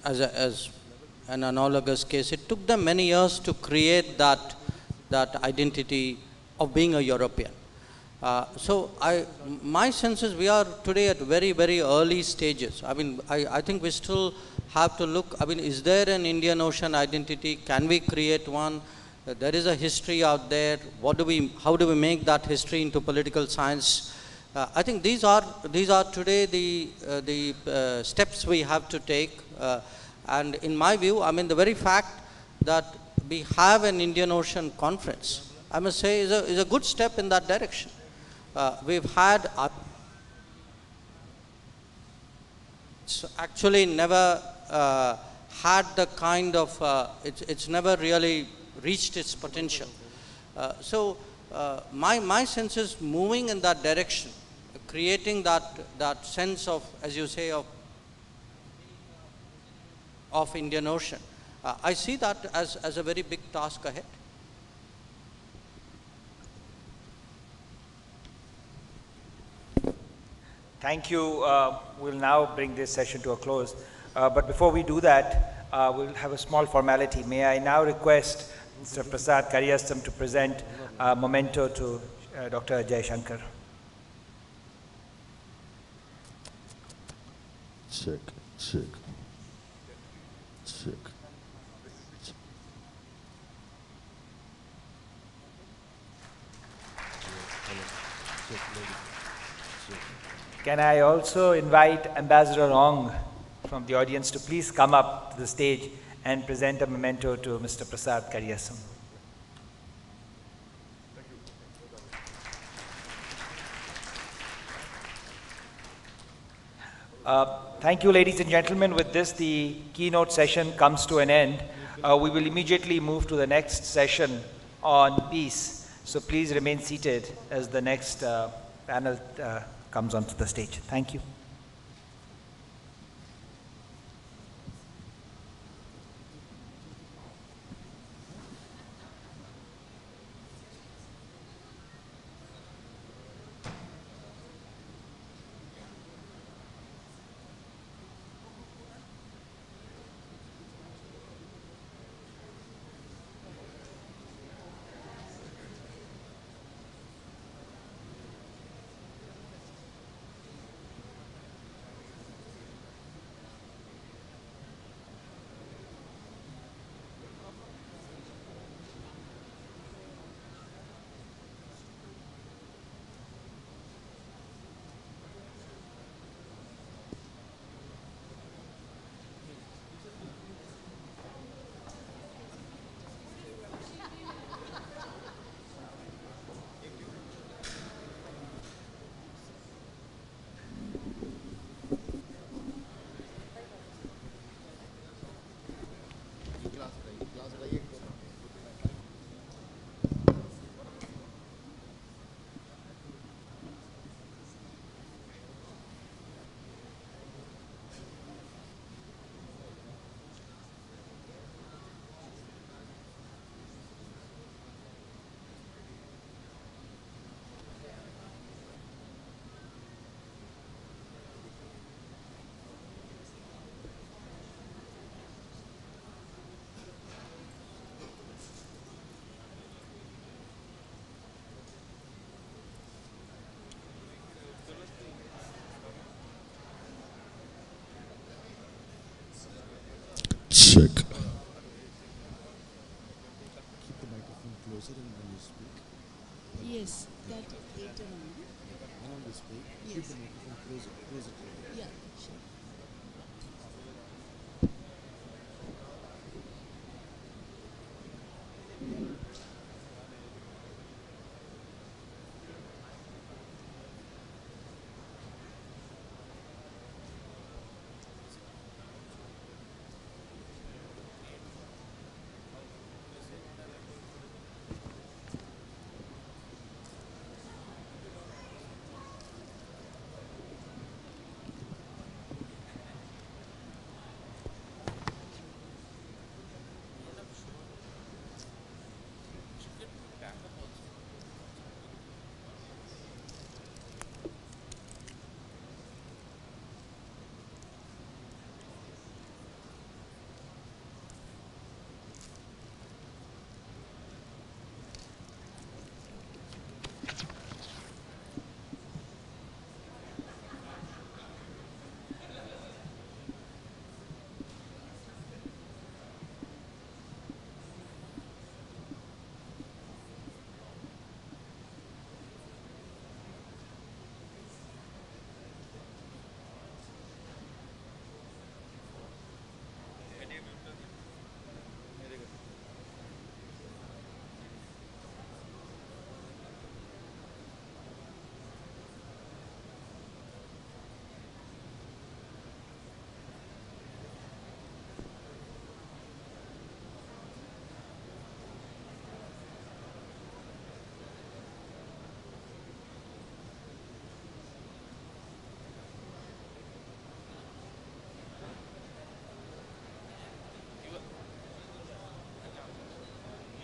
as an analogous case, it took them many years to create that identity of being a European. So my sense is we are today at very, very early stages. I mean, I think we still have to look, I mean, is there an Indian Ocean identity? Can we create one? There is a history out there. How do we make that history into political science? I think these are today the steps we have to take. And in my view, I mean, the very fact that we have an Indian Ocean Conference, I must say, is a good step in that direction. We've had actually never had the kind of it's never really reached its potential. So my sense is moving in that direction, creating that sense of, as you say, of Indian Ocean. I see that as a very big task ahead. Thank you. We'll now bring this session to a close. But before we do that, we'll have a small formality. May I now request Mr. Prasad Kariyasam to present a memento to Dr. Jaishankar. Check. Can I also invite Ambassador Ong from the audience to please come up to the stage and present a memento to Mr. Prasad Kariyasam. Thank you, ladies and gentlemen. With this, the keynote session comes to an end. We will immediately move to the next session on peace. So please remain seated as the next panel comes onto the stage. Thank you. Check. Yes, that later on. Yes. Yeah, sure.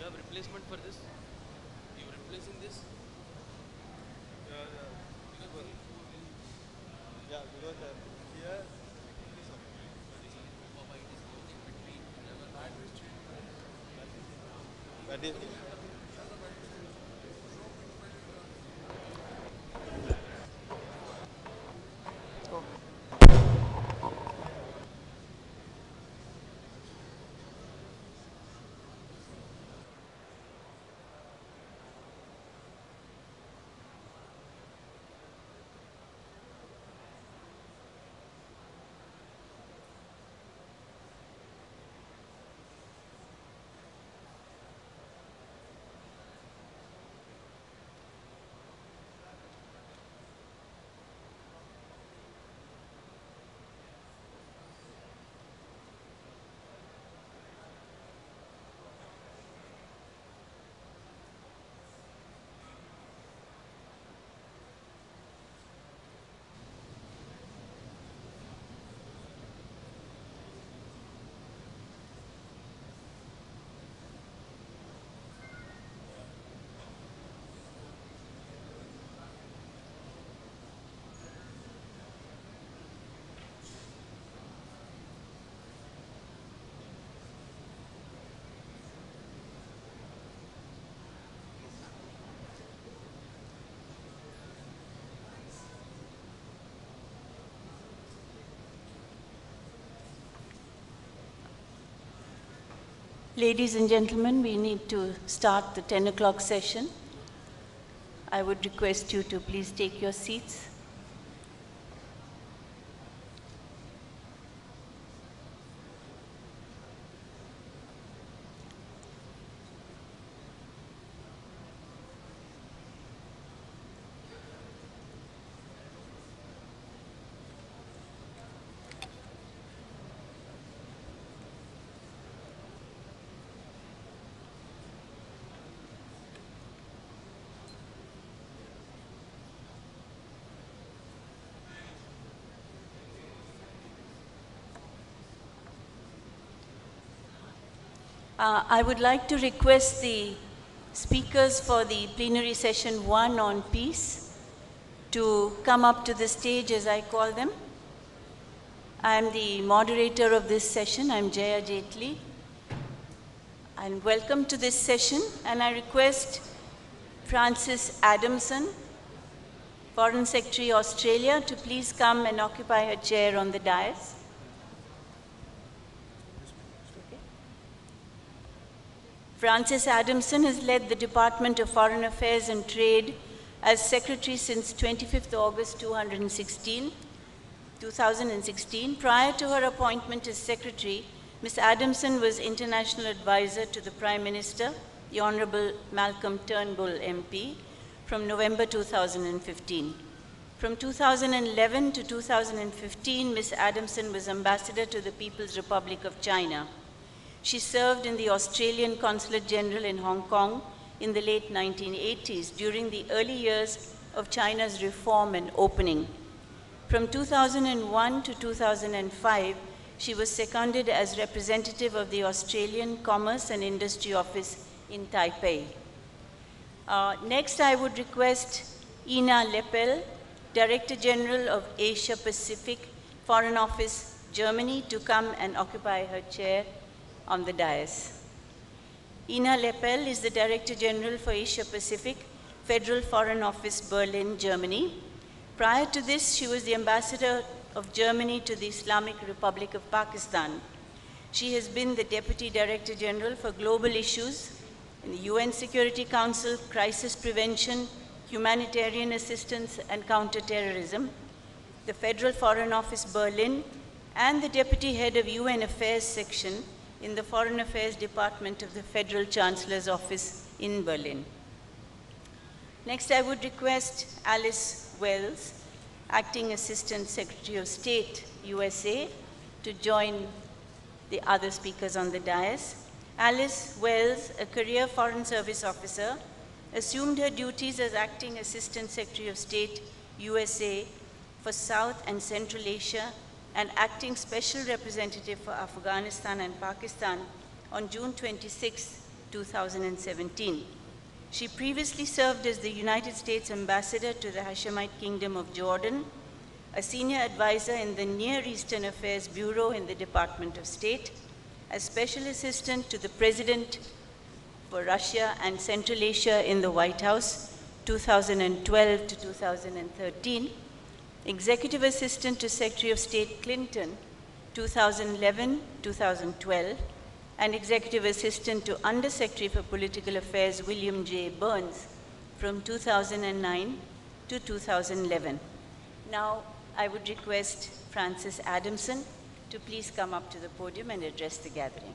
You have replacement for this? You replacing this? Yeah, because here. But if, Ladies and gentlemen, we need to start the 10 o'clock session. I would request you to please take your seats. I would like to request the speakers for the plenary session 1 on peace to come up to the stage as I call them. I am the moderator of this session. I am Jaya Jetli. And welcome to this session. And I request Frances Adamson, Foreign Secretary, Australia, to please come and occupy her chair on the dais. Francis Adamson has led the Department of Foreign Affairs and Trade as Secretary since 25th August 2016. Prior to her appointment as Secretary, Ms. Adamson was International Advisor to the Prime Minister, the Honorable Malcolm Turnbull MP, from November 2015. From 2011 to 2015, Ms. Adamson was Ambassador to the People's Republic of China. She served in the Australian Consulate General in Hong Kong in the late 1980s during the early years of China's reform and opening. From 2001 to 2005, she was seconded as representative of the Australian Commerce and Industry Office in Taipei. Next, I would request Ina Lepel, Director General of Asia Pacific Foreign Office, Germany, to come and occupy her chair on the dais. Ina Lepel is the Director General for Asia Pacific Federal Foreign Office, Berlin, Germany. Prior to this, she was the Ambassador of Germany to the Islamic Republic of Pakistan. She has been the Deputy Director General for Global Issues in the UN Security Council, Crisis Prevention, Humanitarian Assistance and Counterterrorism, the Federal Foreign Office, Berlin, and the Deputy Head of UN Affairs Section in the Foreign Affairs Department of the Federal Chancellor's Office in Berlin. Next, I would request Alice Wells, Acting Assistant Secretary of State, USA, to join the other speakers on the dais. Alice Wells, a career Foreign Service officer, assumed her duties as Acting Assistant Secretary of State, USA, for South and Central Asia and Acting Special Representative for Afghanistan and Pakistan on June 26, 2017. She previously served as the United States Ambassador to the Hashemite Kingdom of Jordan, a senior advisor in the Near Eastern Affairs Bureau in the Department of State, as Special Assistant to the President for Russia and Central Asia in the White House, 2012 to 2013, Executive Assistant to Secretary of State Clinton, 2011-2012, and Executive Assistant to Undersecretary for Political Affairs William J. Burns from 2009 to 2011. Now, I would request Francis Adamson to please come up to the podium and address the gathering.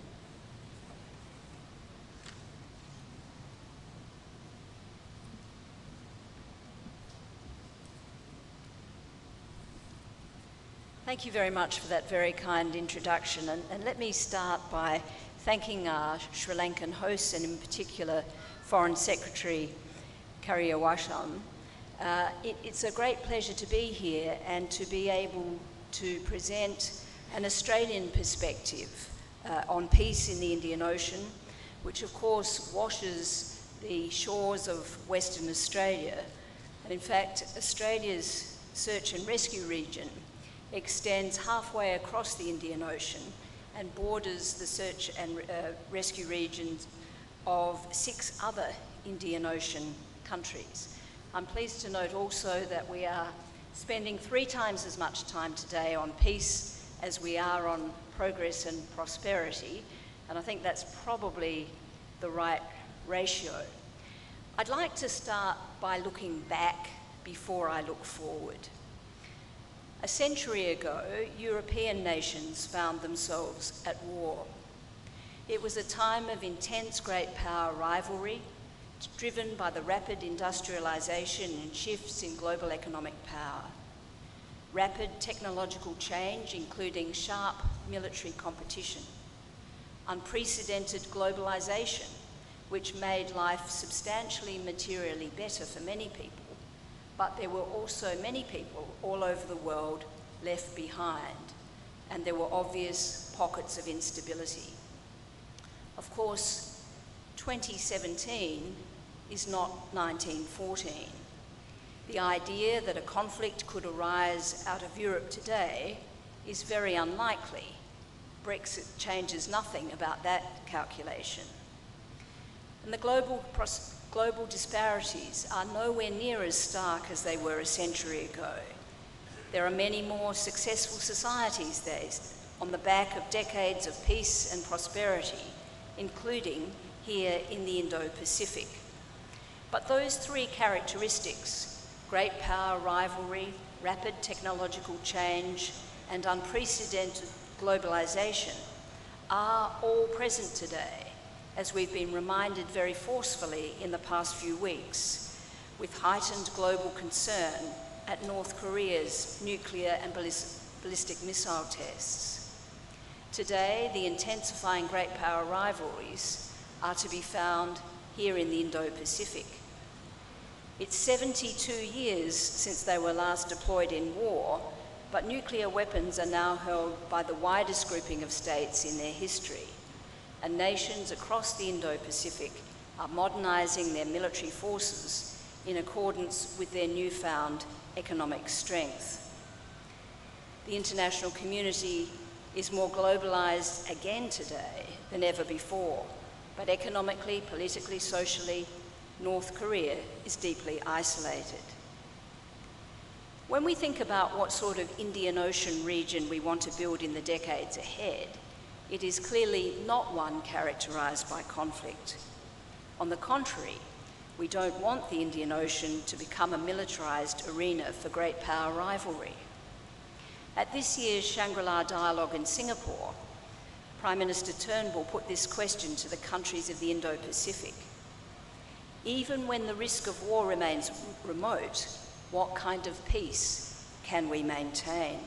Thank you very much for that very kind introduction. And let me start by thanking our Sri Lankan hosts, and in particular, Foreign Secretary Karyawasam. It's a great pleasure to be here and to be able to present an Australian perspective on peace in the Indian Ocean, which of course washes the shores of Western Australia. And in fact, Australia's search and rescue region extends halfway across the Indian Ocean and borders the search and rescue regions of 6 other Indian Ocean countries. I'm pleased to note also that we are spending 3 times as much time today on peace as we are on progress and prosperity, and I think that's probably the right ratio. I'd like to start by looking back before I look forward. A century ago, European nations found themselves at war. It was a time of intense great power rivalry, driven by the rapid industrialization and shifts in global economic power. Rapid technological change, including sharp military competition. Unprecedented globalization, which made life substantially materially better for many people. But there were also many people all over the world left behind, and there were obvious pockets of instability. Of course, 2017 is not 1914. The idea that a conflict could arise out of Europe today is very unlikely. Brexit changes nothing about that calculation. And the global disparities are nowhere near as stark as they were a century ago. There are many more successful societies these days on the back of decades of peace and prosperity, including here in the Indo-Pacific. But those three characteristics, great power rivalry, rapid technological change, and unprecedented globalization, are all present today, as we've been reminded very forcefully in the past few weeks, with heightened global concern at North Korea's nuclear and ballistic missile tests. Today, the intensifying great power rivalries are to be found here in the Indo-Pacific. It's 72 years since they were last deployed in war, but nuclear weapons are now held by the widest grouping of states in their history, and nations across the Indo-Pacific are modernizing their military forces in accordance with their newfound economic strength. The international community is more globalized again today than ever before, but economically, politically, socially, North Korea is deeply isolated. When we think about what sort of Indian Ocean region we want to build in the decades ahead, it is clearly not one characterized by conflict. On the contrary, we don't want the Indian Ocean to become a militarized arena for great power rivalry. At this year's Shangri-La Dialogue in Singapore, Prime Minister Turnbull put this question to the countries of the Indo-Pacific. Even when the risk of war remains remote, what kind of peace can we maintain?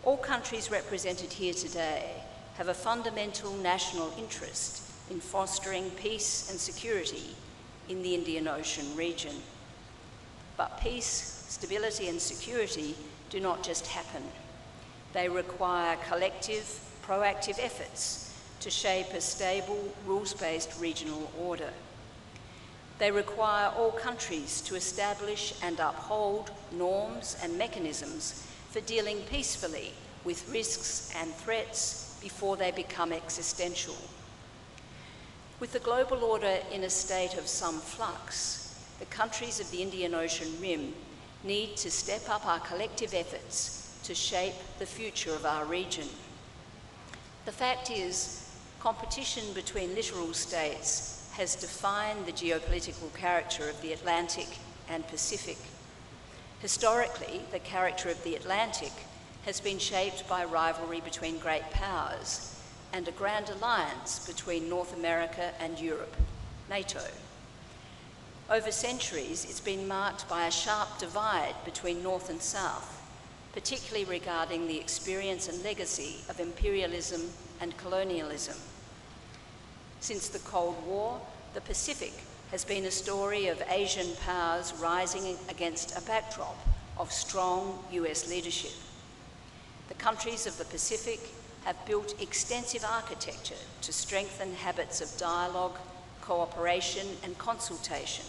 All countries represented here today have a fundamental national interest in fostering peace and security in the Indian Ocean region. But peace, stability, and security do not just happen. They require collective, proactive efforts to shape a stable, rules-based regional order. They require all countries to establish and uphold norms and mechanisms for dealing peacefully with risks and threats before they become existential. With the global order in a state of some flux, the countries of the Indian Ocean Rim need to step up our collective efforts to shape the future of our region. The fact is, competition between littoral states has defined the geopolitical character of the Atlantic and Pacific. Historically, the character of the Atlantic has been shaped by rivalry between great powers and a grand alliance between North America and Europe, NATO. Over centuries, it's been marked by a sharp divide between North and South, particularly regarding the experience and legacy of imperialism and colonialism. Since the Cold War, the Pacific has been a story of Asian powers rising against a backdrop of strong US leadership. The countries of the Pacific have built extensive architecture to strengthen habits of dialogue, cooperation, and consultation.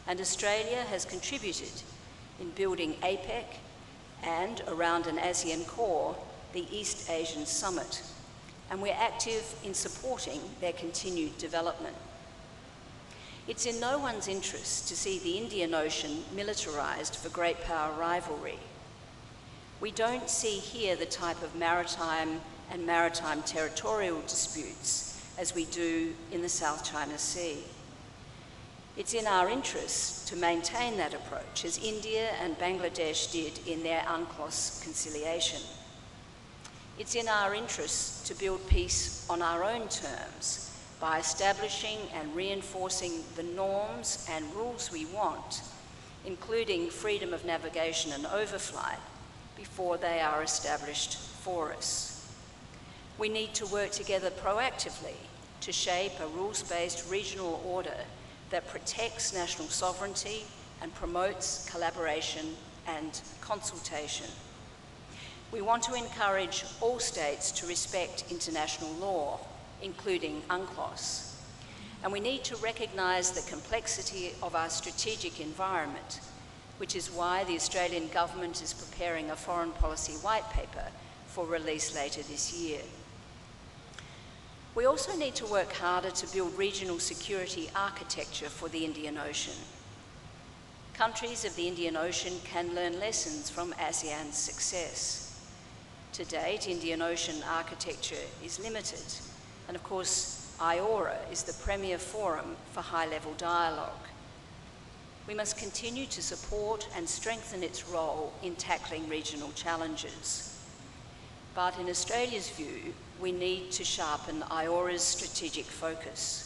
And Australia has contributed in building APEC and, around an ASEAN core, the East Asian Summit. And we're active in supporting their continued development. It's in no one's interest to see the Indian Ocean militarized for great power rivalry. We don't see here the type of maritime and maritime territorial disputes as we do in the South China Sea. It's in our interest to maintain that approach, as India and Bangladesh did in their UNCLOS conciliation. It's in our interest to build peace on our own terms by establishing and reinforcing the norms and rules we want, including freedom of navigation and overflight, before they are established for us. We need to work together proactively to shape a rules-based regional order that protects national sovereignty and promotes collaboration and consultation. We want to encourage all states to respect international law, including UNCLOS. And we need to recognise the complexity of our strategic environment, which is why the Australian government is preparing a foreign policy white paper for release later this year. We also need to work harder to build regional security architecture for the Indian Ocean. Countries of the Indian Ocean can learn lessons from ASEAN's success. To date, Indian Ocean architecture is limited, and of course, IORA is the premier forum for high-level dialogue. We must continue to support and strengthen its role in tackling regional challenges. But in Australia's view, we need to sharpen IORA's strategic focus.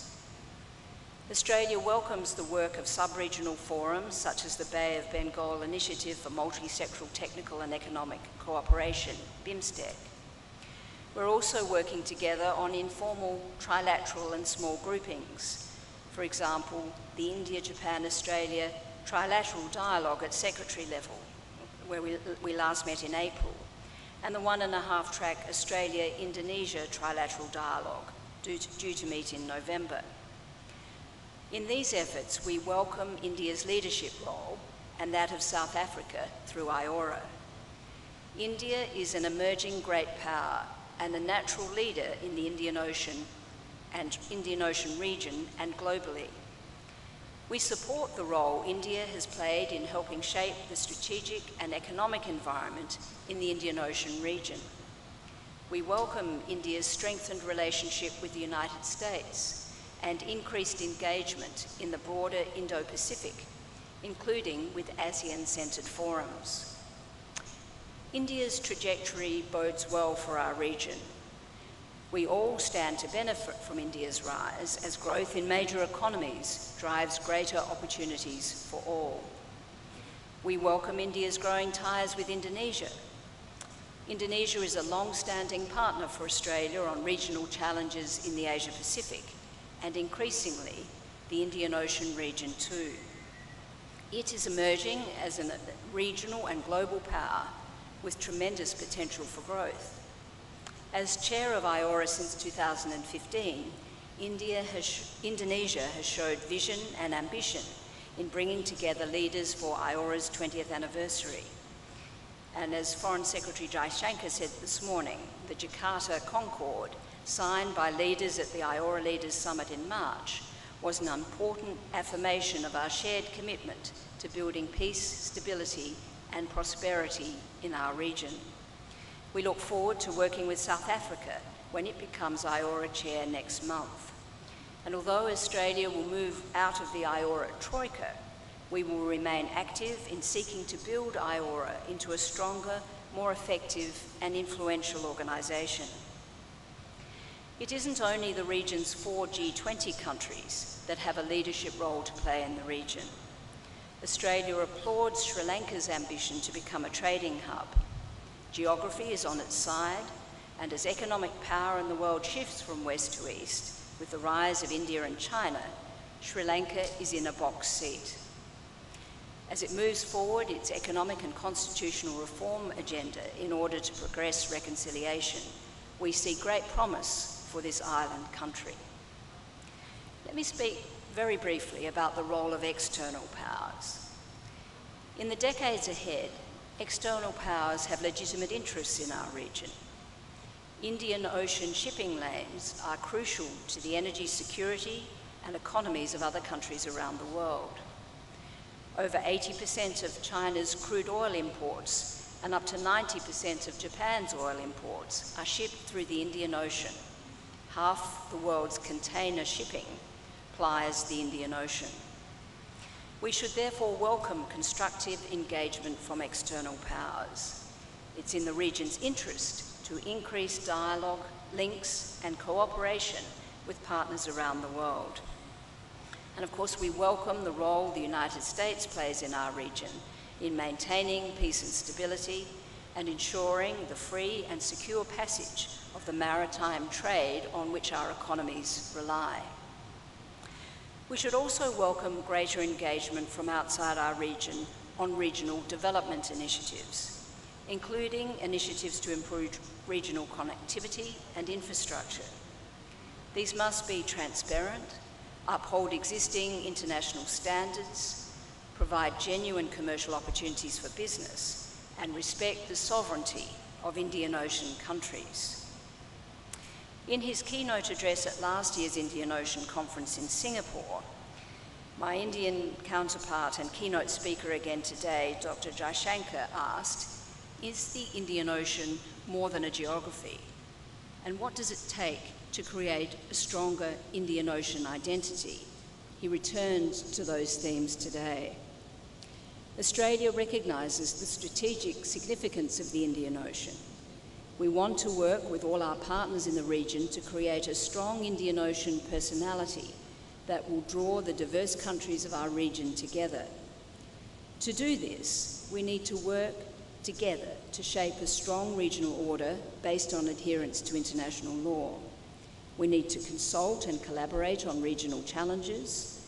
Australia welcomes the work of sub-regional forums such as the Bay of Bengal Initiative for Multi-Sectoral Technical and Economic Cooperation, BIMSTEC. We're also working together on informal, trilateral and small groupings. For example, the India-Japan-Australia Trilateral Dialogue at Secretary level, where we last met in April, and the 1.5-track Australia-Indonesia Trilateral Dialogue, due to meet in November. In these efforts, we welcome India's leadership role and that of South Africa through IORA. India is an emerging great power and a natural leader in the Indian Ocean region and globally. We support the role India has played in helping shape the strategic and economic environment in the Indian Ocean region. We welcome India's strengthened relationship with the United States and increased engagement in the broader Indo-Pacific, including with ASEAN-centred forums. India's trajectory bodes well for our region. We all stand to benefit from India's rise as growth in major economies drives greater opportunities for all. We welcome India's growing ties with Indonesia. Indonesia is a long-standing partner for Australia on regional challenges in the Asia-Pacific, and increasingly, the Indian Ocean region too. It is emerging as a regional and global power with tremendous potential for growth. As chair of IORA since 2015, Indonesia has showed vision and ambition in bringing together leaders for IORA's 20th anniversary. And as Foreign Secretary Jaishankar said this morning, the Jakarta Concord, signed by leaders at the IORA Leaders Summit in March, was an important affirmation of our shared commitment to building peace, stability, and prosperity in our region. We look forward to working with South Africa when it becomes IORA chair next month. And although Australia will move out of the IORA Troika, we will remain active in seeking to build IORA into a stronger, more effective and influential organisation. It isn't only the region's 4 G20 countries that have a leadership role to play in the region. Australia applauds Sri Lanka's ambition to become a trading hub. Geography is on its side, and as economic power in the world shifts from west to east, with the rise of India and China, Sri Lanka is in a box seat. As it moves forward its economic and constitutional reform agenda in order to progress reconciliation, we see great promise for this island country. Let me speak very briefly about the role of external powers. In the decades ahead, external powers have legitimate interests in our region. Indian Ocean shipping lanes are crucial to the energy security and economies of other countries around the world. Over 80% of China's crude oil imports and up to 90% of Japan's oil imports are shipped through the Indian Ocean. Half the world's container shipping plies the Indian Ocean. We should therefore welcome constructive engagement from external powers. It's in the region's interest to increase dialogue, links and cooperation with partners around the world. And of course, we welcome the role the United States plays in our region in maintaining peace and stability and ensuring the free and secure passage of the maritime trade on which our economies rely. We should also welcome greater engagement from outside our region on regional development initiatives, including initiatives to improve regional connectivity and infrastructure. These must be transparent, uphold existing international standards, provide genuine commercial opportunities for business, and respect the sovereignty of Indian Ocean countries. In his keynote address at last year's Indian Ocean Conference in Singapore, my Indian counterpart and keynote speaker again today, Dr. Jaishankar, asked, "Is the Indian Ocean more than a geography? And what does it take to create a stronger Indian Ocean identity. He returned to those themes today. Australia recognises the strategic significance of the Indian Ocean. We want to work with all our partners in the region to create a strong Indian Ocean personality that will draw the diverse countries of our region together. To do this, we need to work together to shape a strong regional order based on adherence to international law. We need to consult and collaborate on regional challenges.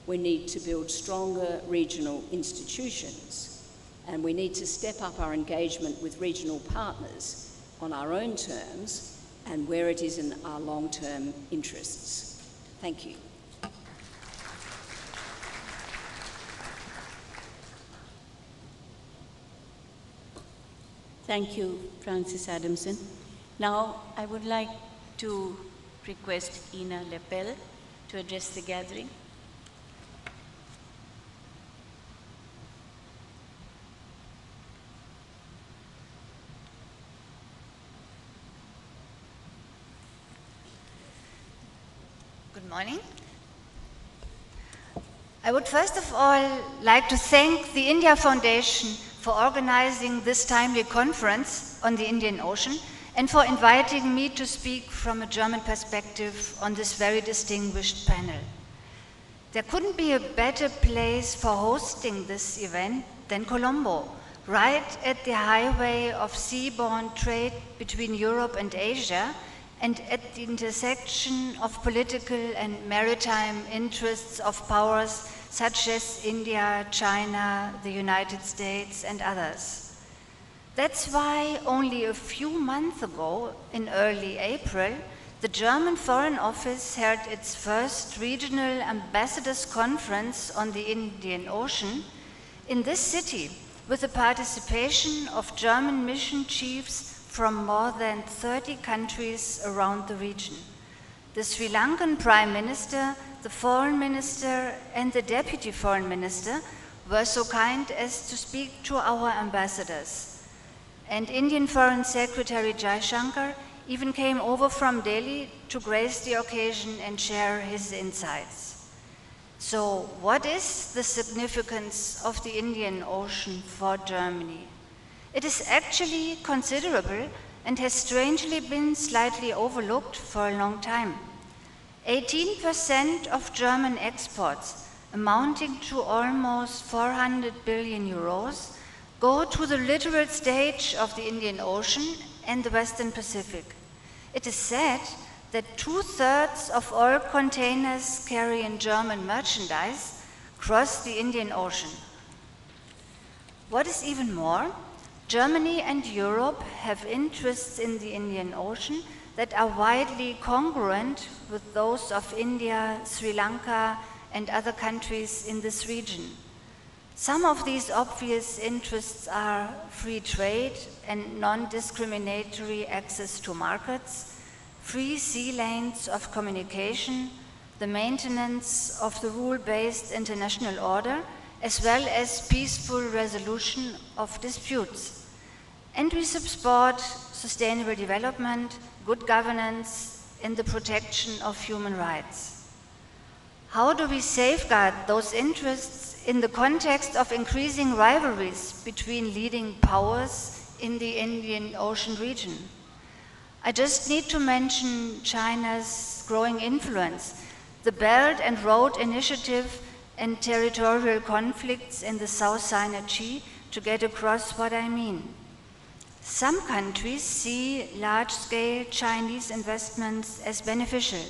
We need to build stronger regional institutions. And we need to step up our engagement with regional partners on our own terms and where it is in our long-term interests. Thank you. Thank you, Francis Adamson. Now, I would like to request Ina Lepel to address the gathering. Good morning. I would first of all like to thank the India Foundation for organizing this timely conference on the Indian Ocean and for inviting me to speak from a German perspective on this very distinguished panel. There couldn't be a better place for hosting this event than Colombo, right at the highway of seaborne trade between Europe and Asia, and at the intersection of political and maritime interests of powers such as India, China, the United States, and others. That's why only a few months ago, in early April, the German Foreign Office held its first regional ambassadors conference on the Indian Ocean in this city, with the participation of German mission chiefs from more than 30 countries around the region. The Sri Lankan Prime Minister, the Foreign Minister, and the Deputy Foreign Minister were so kind as to speak to our ambassadors. And Indian Foreign Secretary Jaishankar even came over from Delhi to grace the occasion and share his insights. So, what is the significance of the Indian Ocean for Germany? It is actually considerable and has strangely been slightly overlooked for a long time. 18% of German exports, amounting to almost 400 billion euros, go to the littoral stage of the Indian Ocean and the Western Pacific. It is said that 2/3 of all containers carrying German merchandise cross the Indian Ocean. What is even more, Germany and Europe have interests in the Indian Ocean that are widely congruent with those of India, Sri Lanka, and other countries in this region. Some of these obvious interests are free trade and non-discriminatory access to markets, free sea lanes of communication, the maintenance of the rule-based international order, as well as peaceful resolution of disputes. And we support sustainable development, good governance, and the protection of human rights. How do we safeguard those interests in the context of increasing rivalries between leading powers in the Indian Ocean region? I just need to mention China's growing influence, the Belt and Road Initiative, and territorial conflicts in the South China Sea to get across what I mean. Some countries see large-scale Chinese investments as beneficial.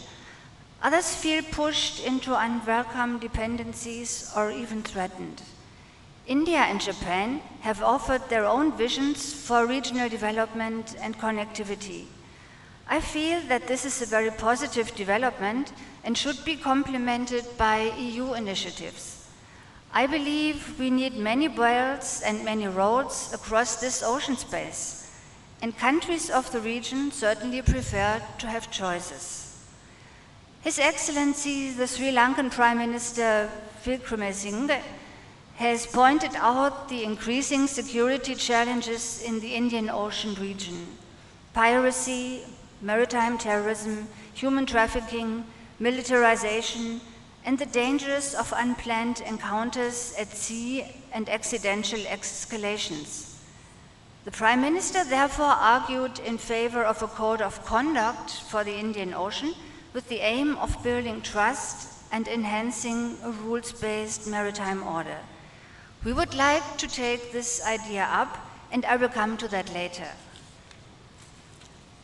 Others feel pushed into unwelcome dependencies or even threatened. India and Japan have offered their own visions for regional development and connectivity. I feel that this is a very positive development and should be complemented by EU initiatives. I believe we need many belts and many roads across this ocean space, and countries of the region certainly prefer to have choices. His Excellency, the Sri Lankan Prime Minister Wickremesinghe, has pointed out the increasing security challenges in the Indian Ocean region: piracy, maritime terrorism, human trafficking, militarization, and the dangers of unplanned encounters at sea and accidental escalations. The Prime Minister therefore argued in favor of a code of conduct for the Indian Ocean with the aim of building trust and enhancing a rules-based maritime order. We would like to take this idea up, and I will come to that later.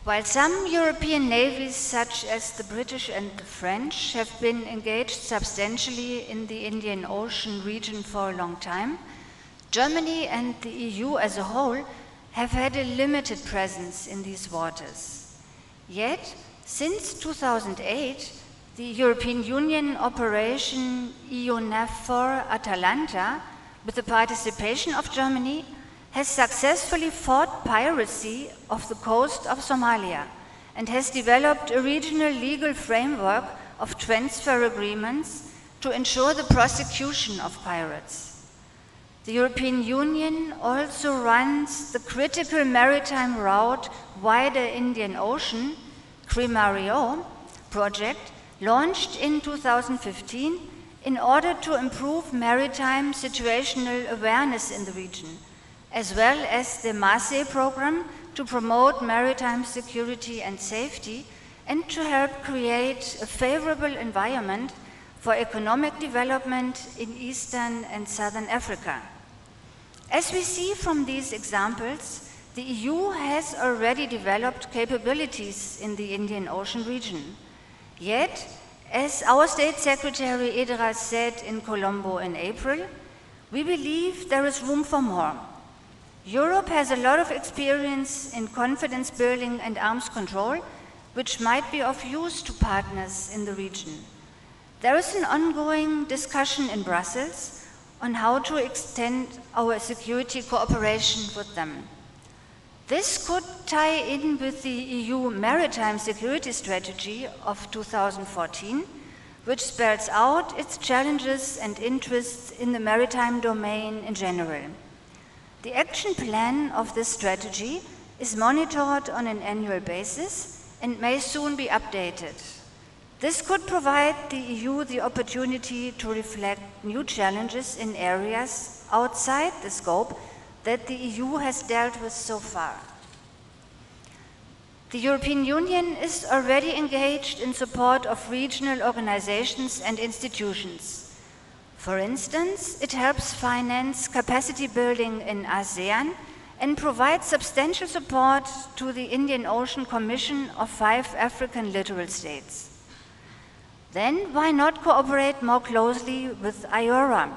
While some European navies, such as the British and the French, have been engaged substantially in the Indian Ocean region for a long time, Germany and the EU as a whole have had a limited presence in these waters. Yet, since 2008, the European Union operation EUNAVFOR Atalanta, with the participation of Germany, has successfully fought piracy off the coast of Somalia and has developed a regional legal framework of transfer agreements to ensure the prosecution of pirates. The European Union also runs the critical maritime route Wider Indian Ocean, CRIMARIO project, launched in 2015 in order to improve maritime situational awareness in the region, as well as the MASE program to promote maritime security and safety and to help create a favorable environment for economic development in Eastern and Southern Africa. As we see from these examples, the EU has already developed capabilities in the Indian Ocean region. Yet, as our State Secretary Idras said in Colombo in April, we believe there is room for more. Europe has a lot of experience in confidence building and arms control, which might be of use to partners in the region. There is an ongoing discussion in Brussels on how to extend our security cooperation with them. This could tie in with the EU Maritime Security Strategy of 2014, which spells out its challenges and interests in the maritime domain in general. The action plan of this strategy is monitored on an annual basis and may soon be updated. This could provide the EU the opportunity to reflect new challenges in areas outside the scope that the EU has dealt with so far. The European Union is already engaged in support of regional organizations and institutions. For instance, it helps finance capacity building in ASEAN and provides substantial support to the Indian Ocean Commission of 5 African littoral states. Then why not cooperate more closely with IORA,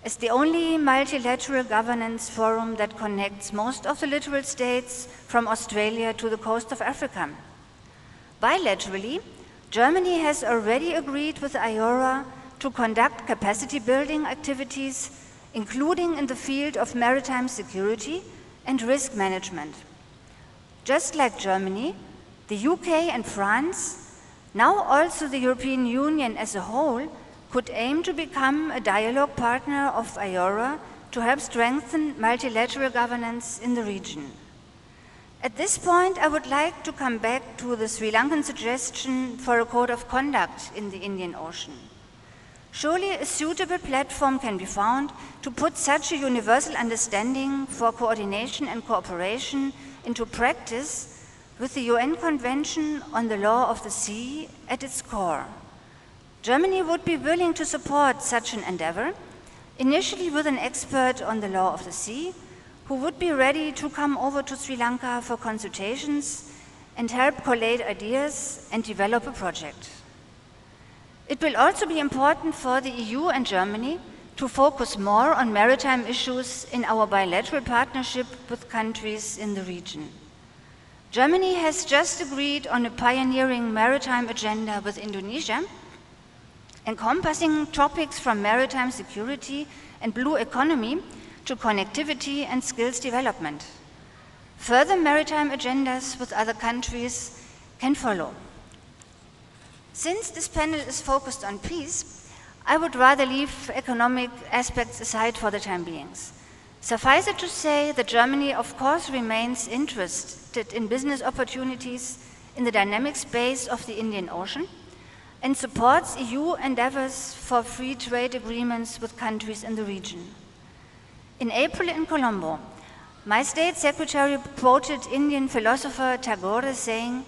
as the only multilateral governance forum that connects most of the littoral states from Australia to the coast of Africa? Bilaterally, Germany has already agreed with IORA to conduct capacity building activities, including in the field of maritime security and risk management. Just like Germany, the UK and France, now also the European Union as a whole, could aim to become a dialogue partner of IORA to help strengthen multilateral governance in the region. At this point, I would like to come back to the Sri Lankan suggestion for a code of conduct in the Indian Ocean. Surely a suitable platform can be found to put such a universal understanding for coordination and cooperation into practice with the UN Convention on the Law of the Sea at its core. Germany would be willing to support such an endeavor, initially with an expert on the law of the sea, who would be ready to come over to Sri Lanka for consultations and help collate ideas and develop a project. It will also be important for the EU and Germany to focus more on maritime issues in our bilateral partnership with countries in the region. Germany has just agreed on a pioneering maritime agenda with Indonesia, encompassing topics from maritime security and blue economy to connectivity and skills development. Further maritime agendas with other countries can follow. Since this panel is focused on peace, I would rather leave economic aspects aside for the time being. Suffice it to say that Germany, of course, remains interested in business opportunities in the dynamic space of the Indian Ocean and supports EU endeavors for free trade agreements with countries in the region. In April in Colombo, my state secretary quoted Indian philosopher Tagore as saying,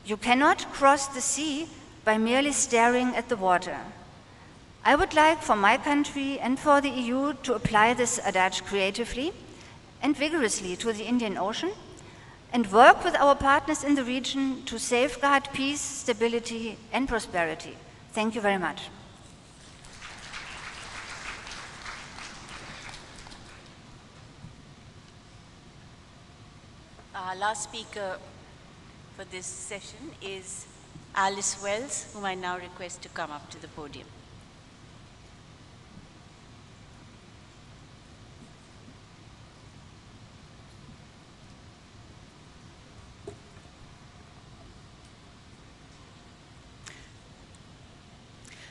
"You cannot cross the sea by merely staring at the water." I would like for my country and for the EU to apply this adage creatively and vigorously to the Indian Ocean and work with our partners in the region to safeguard peace, stability, and prosperity. Thank you very much. Our last speaker for this session is Alice Wells, whom I now request to come up to the podium.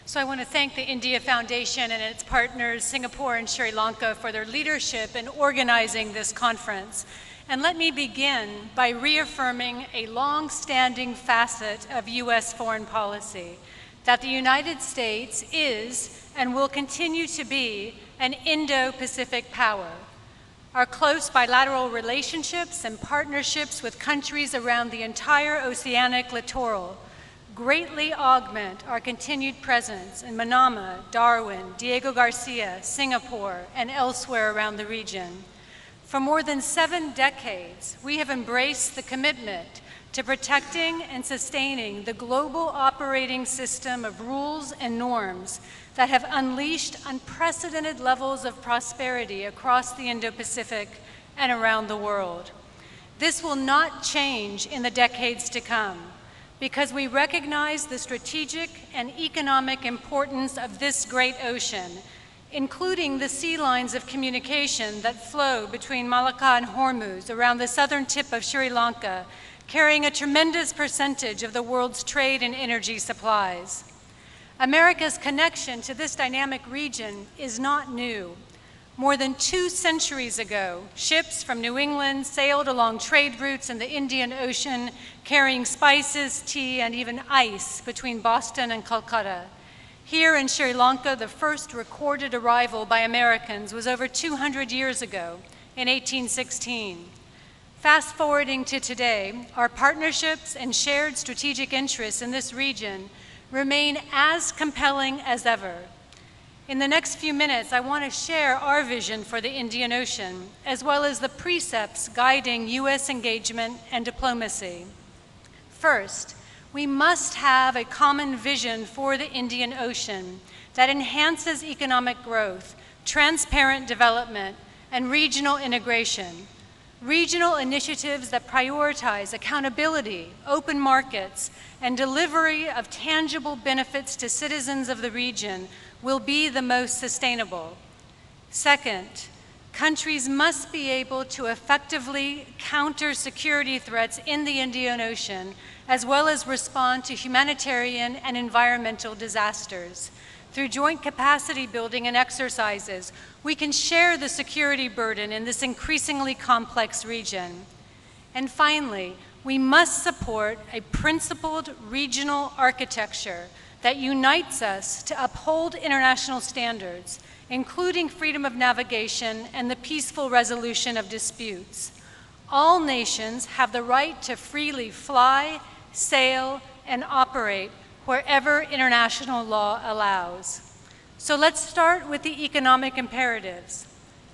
So I want to thank the India Foundation and its partners, Singapore and Sri Lanka, for their leadership in organizing this conference. And let me begin by reaffirming a long-standing facet of U.S. foreign policy, that the United States is and will continue to be an Indo-Pacific power. Our close bilateral relationships and partnerships with countries around the entire oceanic littoral greatly augment our continued presence in Manama, Darwin, Diego Garcia, Singapore, and elsewhere around the region. For more than 7 decades, we have embraced the commitment to protecting and sustaining the global operating system of rules and norms that have unleashed unprecedented levels of prosperity across the Indo-Pacific and around the world. This will not change in the decades to come, because we recognize the strategic and economic importance of this great ocean, including the sea lines of communication that flow between Malacca and Hormuz around the southern tip of Sri Lanka, carrying a tremendous percentage of the world's trade and energy supplies. America's connection to this dynamic region is not new. More than 2 centuries ago, ships from New England sailed along trade routes in the Indian Ocean, carrying spices, tea, and even ice between Boston and Calcutta. Here in Sri Lanka, the first recorded arrival by Americans was over 200 years ago, in 1816. Fast forwarding to today, our partnerships and shared strategic interests in this region remain as compelling as ever. In the next few minutes, I want to share our vision for the Indian Ocean, as well as the precepts guiding U.S. engagement and diplomacy. First, we must have a common vision for the Indian Ocean that enhances economic growth, transparent development, and regional integration. Regional initiatives that prioritize accountability, open markets, and delivery of tangible benefits to citizens of the region will be the most sustainable. Second, countries must be able to effectively counter security threats in the Indian Ocean, as well as respond to humanitarian and environmental disasters. Through joint capacity building and exercises, we can share the security burden in this increasingly complex region. And finally, we must support a principled regional architecture that unites us to uphold international standards, including freedom of navigation and the peaceful resolution of disputes. All nations have the right to freely fly, sail, and operate wherever international law allows. So let's start with the economic imperatives.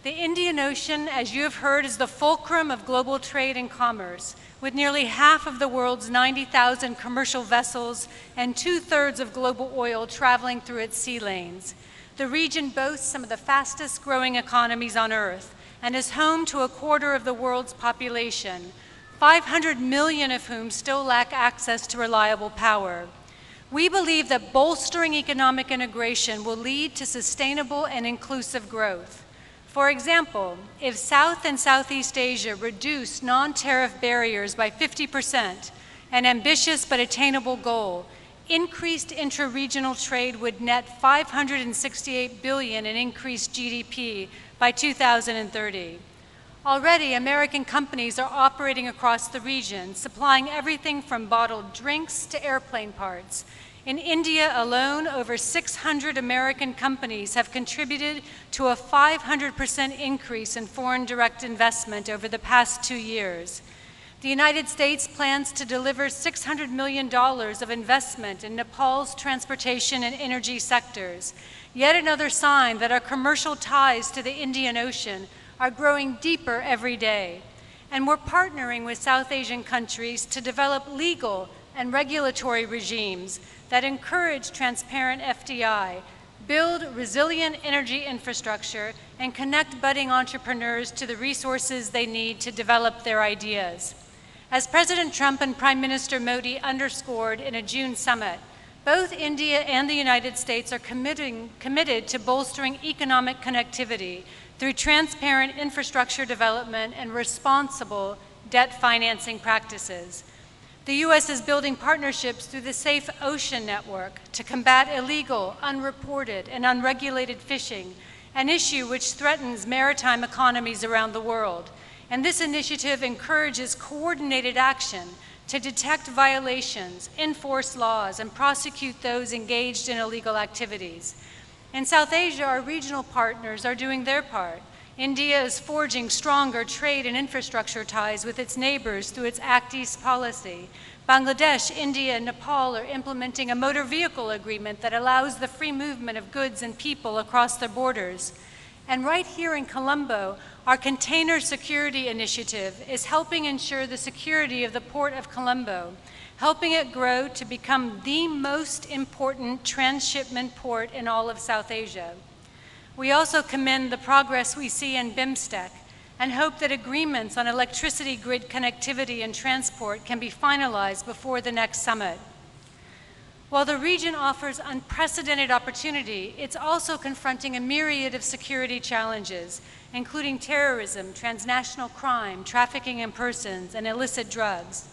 The Indian Ocean, as you have heard, is the fulcrum of global trade and commerce, with nearly half of the world's 90,000 commercial vessels and 2/3 of global oil traveling through its sea lanes. The region boasts some of the fastest growing economies on Earth and is home to 1/4 of the world's population, 500 million of whom still lack access to reliable power. We believe that bolstering economic integration will lead to sustainable and inclusive growth. For example, if South and Southeast Asia reduce non-tariff barriers by 50%, an ambitious but attainable goal, increased intra-regional trade would net $568 billion in increased GDP by 2030. Already, American companies are operating across the region, supplying everything from bottled drinks to airplane parts. In India alone, over 600 American companies have contributed to a 500% increase in foreign direct investment over the past 2 years. The United States plans to deliver $600 million of investment in Nepal's transportation and energy sectors, yet another sign that our commercial ties to the Indian Ocean are growing deeper every day. And we're partnering with South Asian countries to develop legal and regulatory regimes that encourage transparent FDI, build resilient energy infrastructure, and connect budding entrepreneurs to the resources they need to develop their ideas. As President Trump and Prime Minister Modi underscored in a June summit, both India and the United States are committed to bolstering economic connectivity through transparent infrastructure development and responsible debt financing practices. The U.S. is building partnerships through the Safe Ocean Network to combat illegal, unreported, and unregulated fishing, an issue which threatens maritime economies around the world. And this initiative encourages coordinated action to detect violations, enforce laws, and prosecute those engaged in illegal activities. In South Asia, our regional partners are doing their part. India is forging stronger trade and infrastructure ties with its neighbors through its Act East policy. Bangladesh, India, and Nepal are implementing a motor vehicle agreement that allows the free movement of goods and people across their borders. And right here in Colombo, our Container Security Initiative is helping ensure the security of the Port of Colombo, helping it grow to become the most important transshipment port in all of South Asia. We also commend the progress we see in BIMSTEC and hope that agreements on electricity grid connectivity and transport can be finalized before the next summit. While the region offers unprecedented opportunity, it's also confronting a myriad of security challenges, including terrorism, transnational crime, trafficking in persons, and illicit drugs.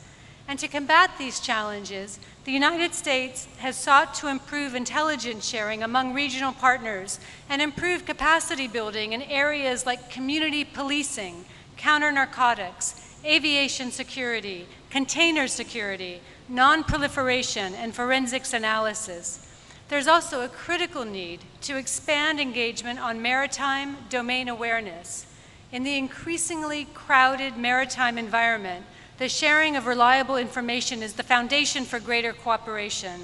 And to combat these challenges, the United States has sought to improve intelligence sharing among regional partners and improve capacity building in areas like community policing, counter-narcotics, aviation security, container security, non-proliferation, and forensics analysis. There's also a critical need to expand engagement on maritime domain awareness. In the increasingly crowded maritime environment, the sharing of reliable information is the foundation for greater cooperation.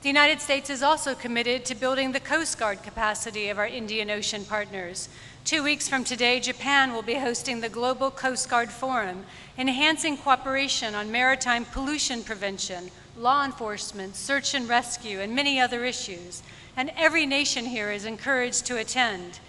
The United States is also committed to building the Coast Guard capacity of our Indian Ocean partners. 2 weeks from today, Japan will be hosting the Global Coast Guard Forum, enhancing cooperation on maritime pollution prevention, law enforcement, search and rescue, and many other issues. And every nation here is encouraged to attend.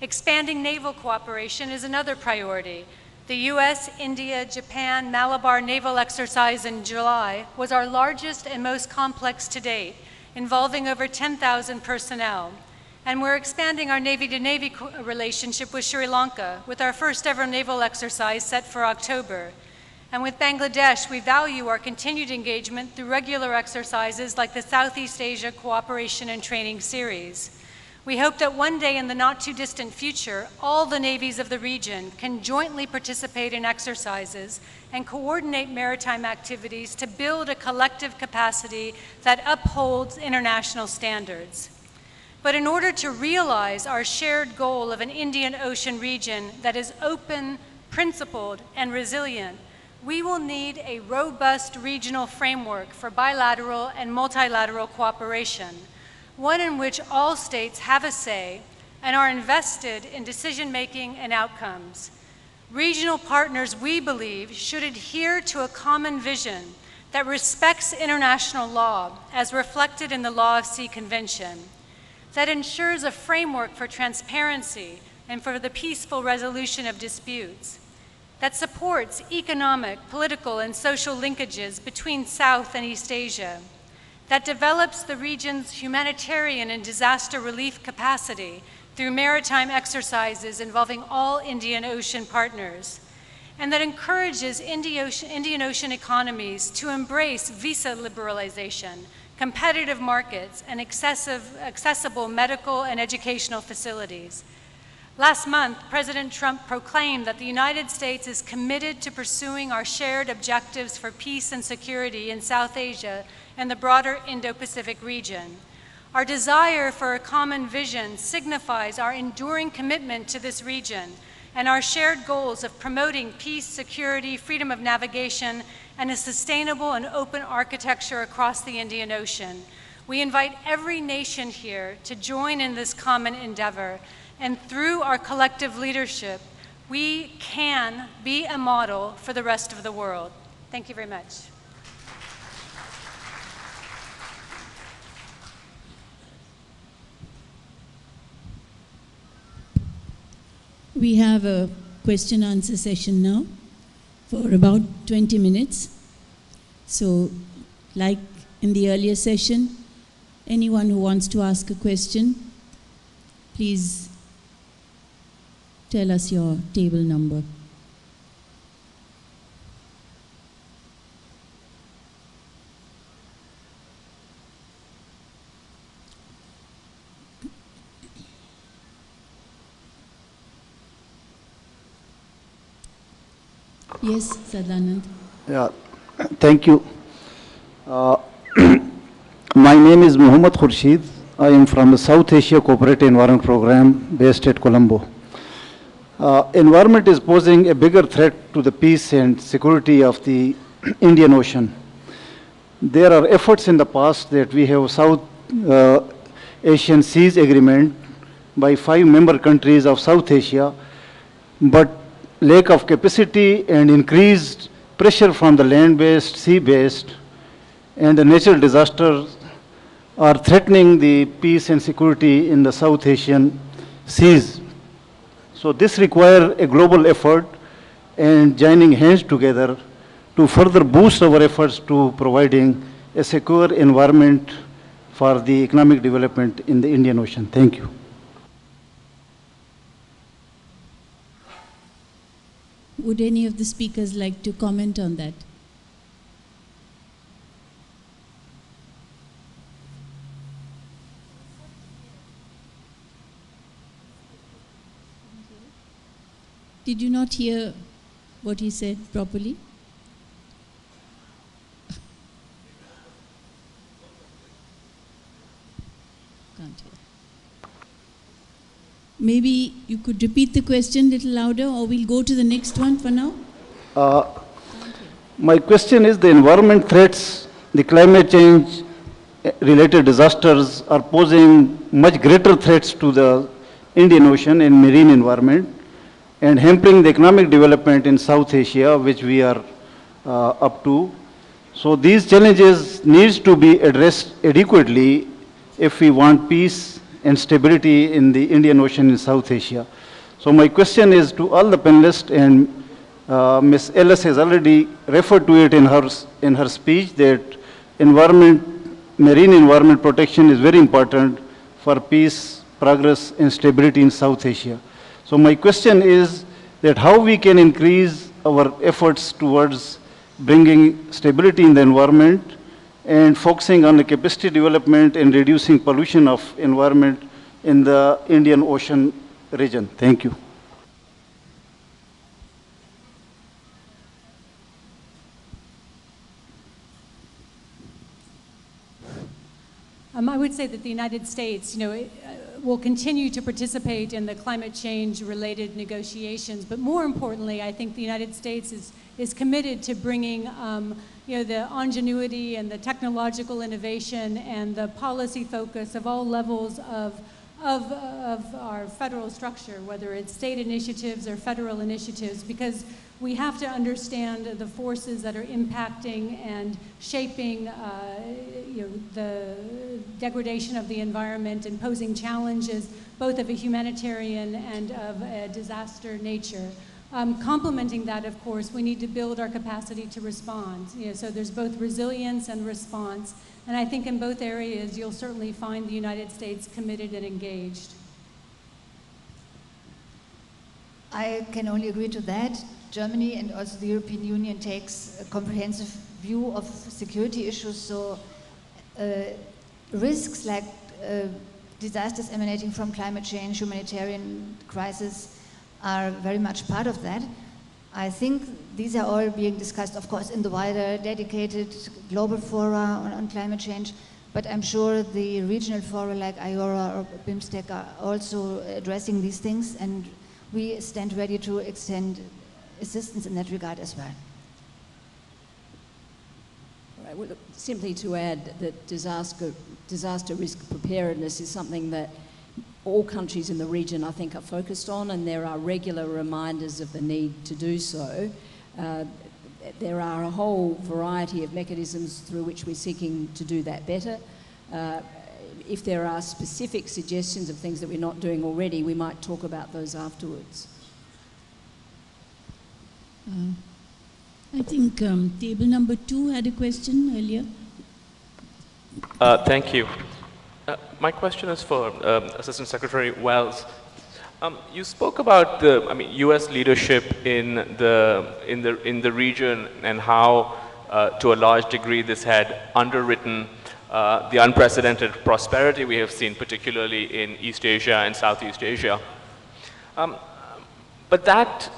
Expanding naval cooperation is another priority. The US, India, Japan, Malabar naval exercise in July was our largest and most complex to date, involving over 10,000 personnel. And we're expanding our Navy-to-Navy relationship with Sri Lanka, with our first ever naval exercise set for October. And with Bangladesh, we value our continued engagement through regular exercises like the Southeast Asia Cooperation and Training Series. We hope that one day in the not too distant future, all the navies of the region can jointly participate in exercises and coordinate maritime activities to build a collective capacity that upholds international standards. But in order to realize our shared goal of an Indian Ocean region that is open, principled, and resilient, we will need a robust regional framework for bilateral and multilateral cooperation, one in which all states have a say and are invested in decision-making and outcomes. Regional partners, we believe, should adhere to a common vision that respects international law as reflected in the Law of Sea Convention, that ensures a framework for transparency and for the peaceful resolution of disputes, that supports economic, political, and social linkages between South and East Asia, that develops the region's humanitarian and disaster relief capacity through maritime exercises involving all Indian Ocean partners, and that encourages Indian Ocean economies to embrace visa liberalization, competitive markets, and accessible medical and educational facilities. Last month, President Trump proclaimed that the United States is committed to pursuing our shared objectives for peace and security in South Asia and the broader Indo-Pacific region. Our desire for a common vision signifies our enduring commitment to this region and our shared goals of promoting peace, security, freedom of navigation, and a sustainable and open architecture across the Indian Ocean. We invite every nation here to join in this common endeavor, and through our collective leadership, we can be a model for the rest of the world. Thank you very much. We have a question-answer session now for about 20 minutes. So, like in the earlier session, anyone who wants to ask a question, please tell us your table number. Yes, Sadanand. Yeah, thank you. My name is Muhammad Khurshid. I am from the South Asia Cooperative Environment Program based at Colombo. Environment is posing a bigger threat to the peace and security of the Indian Ocean. There are efforts in the past that we have South Asian Seas Agreement by 5 member countries of South Asia, but lack of capacity and increased pressure from the land-based, sea-based, and the natural disasters are threatening the peace and security in the South Asian seas. So this requires a global effort and joining hands together to further boost our efforts to providing a secure environment for the economic development in the Indian Ocean. Thank you. Would any of the speakers like to comment on that? Did you not hear what he said properly? Can't hear. Maybe you could repeat the question a little louder, or we'll go to the next one for now. My question is, the environment threats, the climate change related disasters are posing much greater threats to the Indian Ocean and marine environment and hampering the economic development in South Asia, which we are up to. So these challenges needs to be addressed adequately if we want peace and stability in the Indian Ocean in South Asia. So my question is to all the panelists, and Ms. Ellis has already referred to it in her speech, that marine environment protection is very important for peace, progress, and stability in South Asia. So my question is that how we can increase our efforts towards bringing stability in the environment and focusing on the capacity development and reducing pollution of environment in the Indian Ocean region. Thank you. I would say that the United States, will continue to participate in the climate change related negotiations, but more importantly, I think the United States is committed to bringing the ingenuity and the technological innovation and the policy focus of all levels of our federal structure, whether it's state initiatives or federal initiatives, because we have to understand the forces that are impacting and shaping the degradation of the environment and posing challenges both of a humanitarian and of a disaster nature. Complementing that, of course, we need to build our capacity to respond. So there's both resilience and response. And I think in both areas, you'll certainly find the United States committed and engaged. I can only agree to that. Germany and also the European Union takes a comprehensive view of security issues. So risks like disasters emanating from climate change, humanitarian crisis are very much part of that. I think these are all being discussed, of course, in the wider dedicated global fora on climate change, but I'm sure the regional fora like IORA or BIMSTEC are also addressing these things, and we stand ready to extend assistance in that regard as well. Right, well, simply to add that disaster risk preparedness is something that all countries in the region, I think, are focused on, and there are regular reminders of the need to do so. There are a whole variety of mechanisms through which we're seeking to do that better. If there are specific suggestions of things that we're not doing already, we might talk about those afterwards. I think table number 2 had a question earlier. Thank you. My question is for Assistant Secretary Wells. You spoke about the, U.S. leadership in the region and how, to a large degree, this had underwritten the unprecedented prosperity we have seen, particularly in East Asia and Southeast Asia. But that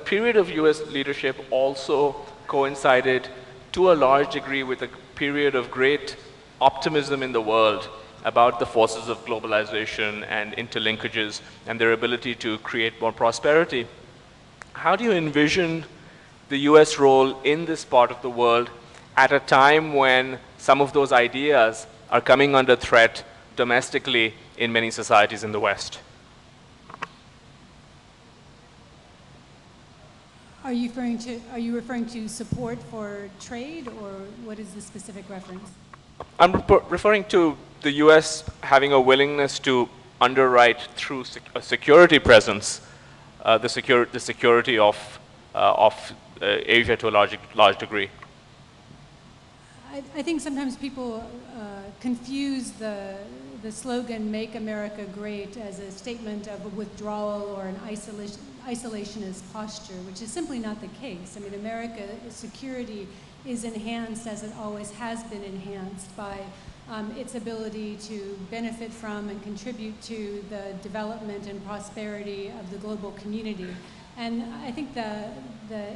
period of U.S. leadership also coincided, to a large degree, with a period of great optimism in the world about the forces of globalization and interlinkages and their ability to create more prosperity. How do you envision the US role in this part of the world at a time when some of those ideas are coming under threat domestically in many societies in the West? Are you referring to support for trade, or what is the specific reference? I'm referring to the U.S. having a willingness to underwrite through a security presence the security of Asia to a large degree. I think sometimes people confuse the slogan "Make America Great" as a statement of a withdrawal or an isolationist posture, which is simply not the case. I mean, America's security is enhanced, as it always has been enhanced, by its ability to benefit from and contribute to the development and prosperity of the global community. And I think the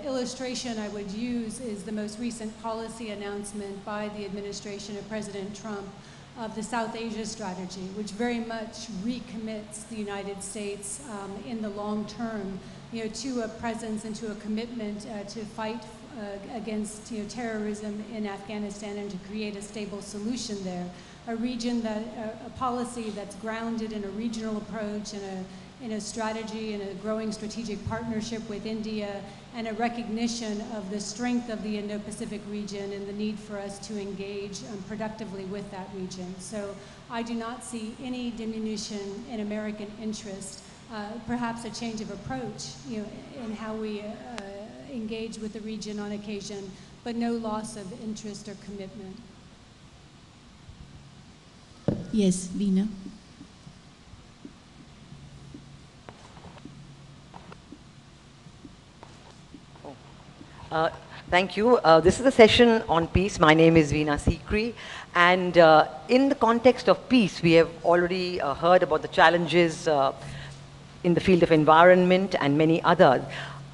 illustration I would use is the most recent policy announcement by the administration of President Trump of the South Asia strategy, which very much recommits the United States in the long term, to a presence and to a commitment to fight against terrorism in Afghanistan and to create a stable solution there. A region a policy that's grounded in a regional approach and in a strategy and a growing strategic partnership with India, and a recognition of the strength of the Indo-Pacific region and the need for us to engage productively with that region. So I do not see any diminution in American interest, perhaps a change of approach in how we engage with the region on occasion, but no loss of interest or commitment. Yes, Veena. Thank you. This is a session on peace. My name is Veena Sikri. And in the context of peace, we have already heard about the challenges in the field of environment and many others.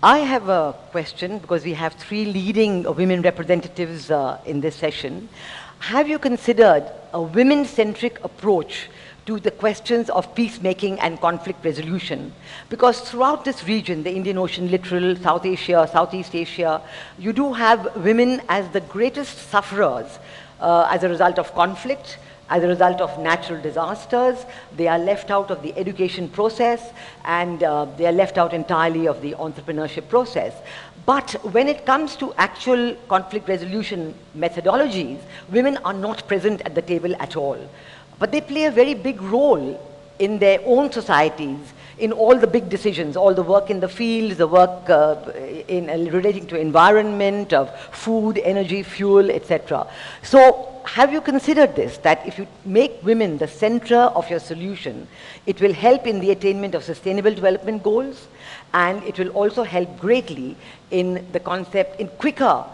I have a question, because we have 3 leading women representatives in this session. Have you considered a women-centric approach to the questions of peacemaking and conflict resolution? Because throughout this region, the Indian Ocean littoral, South Asia, Southeast Asia, you do have women as the greatest sufferers as a result of conflict, as a result of natural disasters. They are left out of the education process, and they are left out entirely of the entrepreneurship process. But when it comes to actual conflict resolution methodologies, women are not present at the table at all. But they play a very big role in their own societies, in all the big decisions, all the work in the fields, the work relating to environment, of food, energy, fuel, etc. So have you considered this, that if you make women the center of your solution, it will help in the attainment of sustainable development goals, and it will also help greatly in the concept, in quicker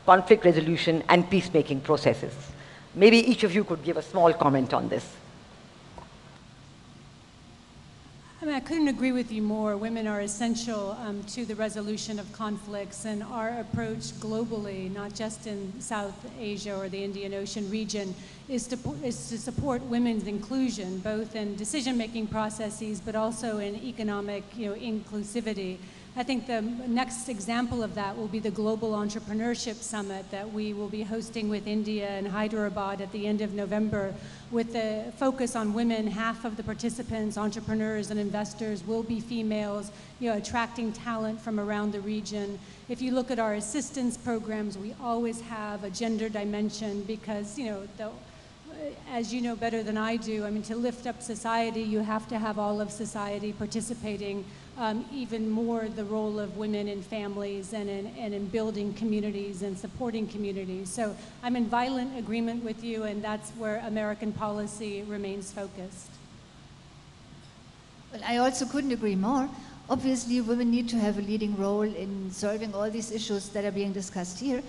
conflict resolution and peacemaking processes? Maybe each of you could give a small comment on this. I mean, I couldn't agree with you more. Women are essential to the resolution of conflicts, and our approach globally, not just in South Asia or the Indian Ocean region, is to support women's inclusion, both in decision-making processes, but also in economic, inclusivity. I think the next example of that will be the Global Entrepreneurship Summit that we will be hosting with India and Hyderabad at the end of November, with the focus on women. Half of the participants, entrepreneurs and investors, will be females, attracting talent from around the region. If you look at our assistance programs, we always have a gender dimension because, as you know better than I do, I mean, to lift up society, you have to have all of society participating. Even more the role of women in families and in building communities and supporting communities. So I'm in violent agreement with you, and that's where American policy remains focused. Well, I also couldn't agree more. Obviously, women need to have a leading role in solving all these issues that are being discussed here.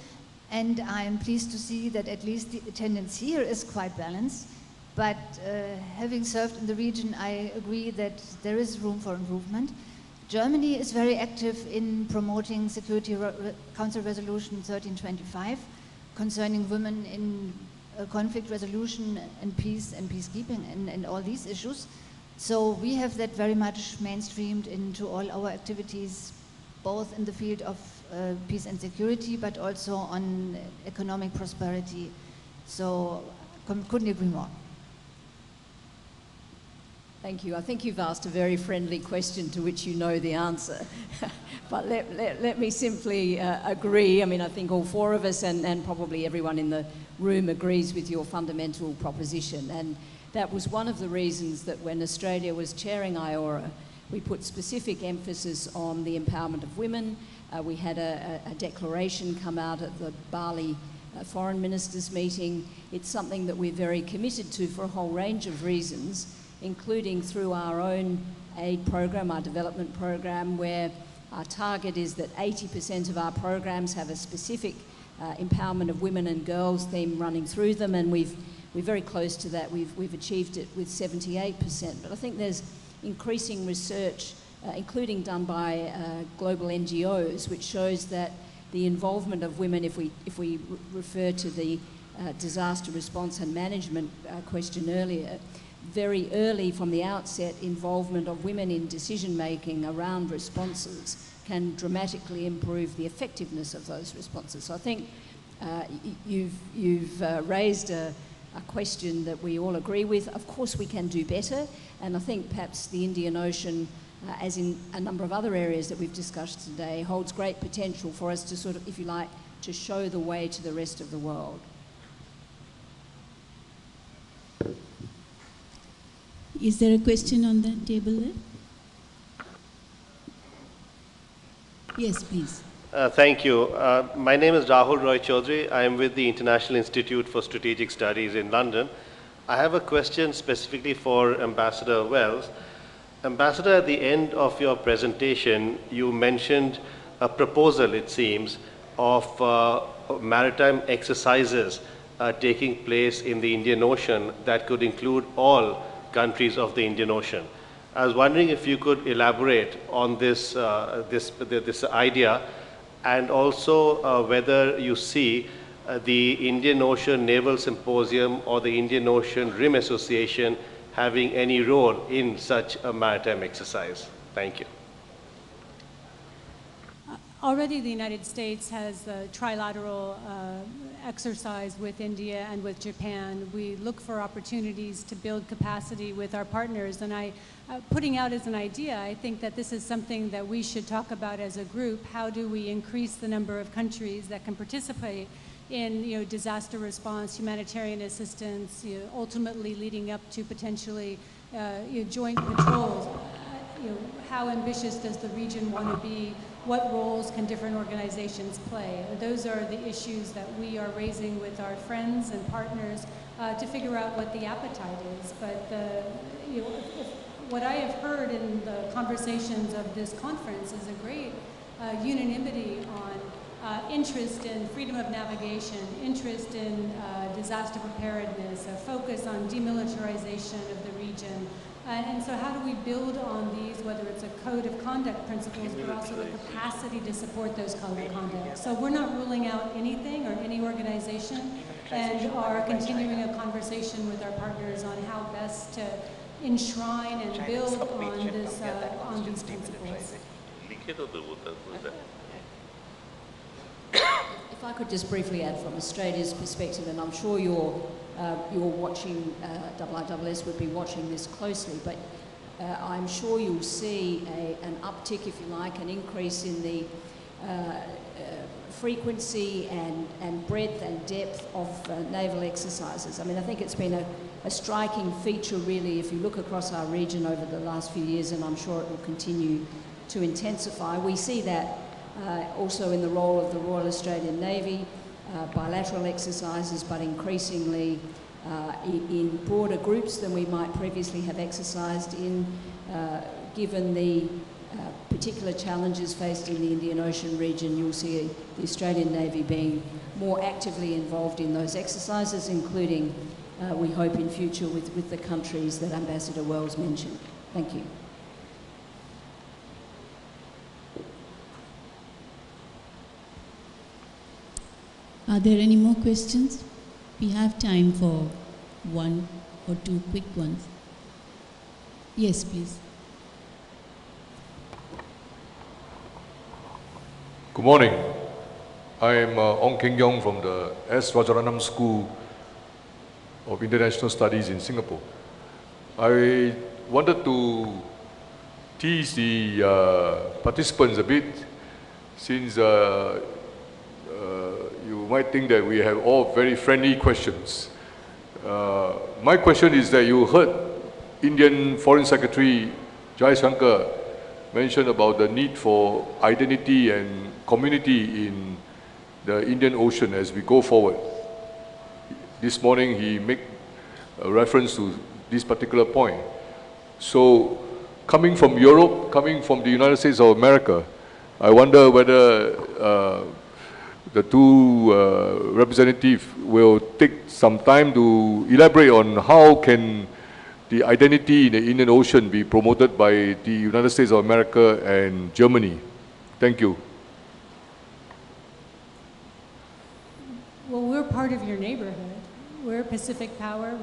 And I'm pleased to see that at least the attendance here is quite balanced. But having served in the region, I agree that there is room for improvement. Germany is very active in promoting Security Council Resolution 1325 concerning women in conflict resolution and peace and peacekeeping and all these issues. So we have that very much mainstreamed into all our activities, both in the field of peace and security, but also on economic prosperity. So couldn't agree more. Thank you. I think you've asked a very friendly question to which you know the answer. But let me simply agree. I mean, I think all four of us and probably everyone in the room agrees with your fundamental proposition. And that was one of the reasons that when Australia was chairing IORA, we put specific emphasis on the empowerment of women. We had a declaration come out at the Bali Foreign Ministers meeting. It's something that we're very committed to for a whole range of reasons, including through our own aid program, our development program, where our target is that 80% of our programs have a specific empowerment of women and girls theme running through them, and we're very close to that. We've achieved it with 78%. But I think there's increasing research, including done by global NGOs, which shows that the involvement of women, if we refer to the disaster response and management question earlier, very early from the outset, involvement of women in decision-making around responses can dramatically improve the effectiveness of those responses. So I think you've raised a question that we all agree with. Of course we can do better, and I think perhaps the Indian Ocean, as in a number of other areas that we've discussed today, holds great potential for us to sort of, if you like, to show the way to the rest of the world. Is there a question on the table there? Yes, please. Thank you. My name is Rahul Roy Chaudhary. I am with the International Institute for Strategic Studies in London. I have a question specifically for Ambassador Wells. Ambassador, at the end of your presentation, you mentioned a proposal, it seems, of maritime exercises taking place in the Indian Ocean that could include all countries of the Indian Ocean. I was wondering if you could elaborate on this idea, and also whether you see the Indian Ocean Naval Symposium or the Indian Ocean Rim Association having any role in such a maritime exercise. Thank you. Already the United States has a trilateral exercise with India and with Japan. We look for opportunities to build capacity with our partners, and putting out as an idea, I think that this is something that we should talk about as a group. How do we increase the number of countries that can participate in disaster response, humanitarian assistance, ultimately leading up to potentially joint patrols? How ambitious does the region want to be? What roles can different organizations play? Those are the issues that we are raising with our friends and partners to figure out what the appetite is. But what I have heard in the conversations of this conference is a great unanimity on interest in freedom of navigation, interest in disaster preparedness, a focus on demilitarization of the region, And so how do we build on these, whether it's a code of conduct principles, but also the capacity to support those code of conduct? So we're not ruling out anything or any organization, and are continuing a conversation with our partners on how best to enshrine and build on this, on these principles. If I could just briefly add from Australia's perspective, and I'm sure you're watching, IISS would be watching this closely, but I'm sure you'll see an uptick, if you like, an increase in the frequency and breadth and depth of naval exercises. I mean, I think it's been a striking feature, really, if you look across our region over the last few years, and I'm sure it will continue to intensify. We see that also in the role of the Royal Australian Navy, bilateral exercises, but increasingly in broader groups than we might previously have exercised in, given the particular challenges faced in the Indian Ocean region. You'll see the Australian Navy being more actively involved in those exercises, including, we hope in future, with the countries that Ambassador Wells mentioned. Thank you. Are there any more questions? We have time for one or two quick ones. Yes, please. Good morning. I am Ong Keng Yong from the S. Rajaratnam School of International Studies in Singapore. I wanted to tease the participants a bit, since you might think that we have all very friendly questions. My question is that you heard Indian Foreign Secretary Jaishankar mention about the need for identity and community in the Indian Ocean as we go forward. This morning he made a reference to this particular point. So coming from Europe, coming from the United States of America, I wonder whether the two representatives will take some time to elaborate on how can the identity in the Indian Ocean be promoted by the United States of America and Germany. Thank you. Well, we're part of your neighborhood. We're Pacific Power.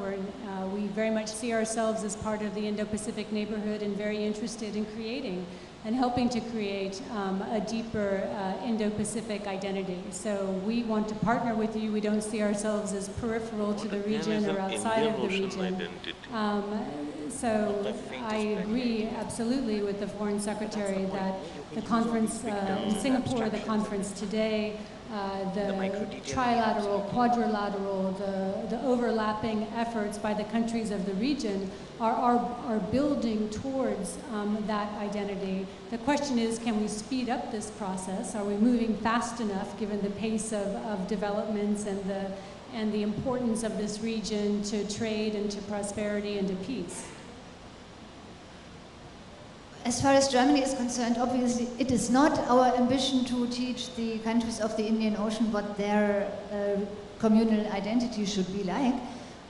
We very much see ourselves as part of the Indo-Pacific neighborhood and very interested in creating and helping to create a deeper Indo-Pacific identity. So we want to partner with you. We don't see ourselves as peripheral to the region or outside of the region. So I agree absolutely with the Foreign Secretary that the conference in Singapore, the conference today, the trilateral, quadrilateral, the overlapping efforts by the countries of the region are building towards that identity. The question is, can we speed up this process? Are we moving fast enough given the pace of developments and the importance of this region to trade and to prosperity and to peace? As far as Germany is concerned, obviously it is not our ambition to teach the countries of the Indian Ocean what their communal identity should be like.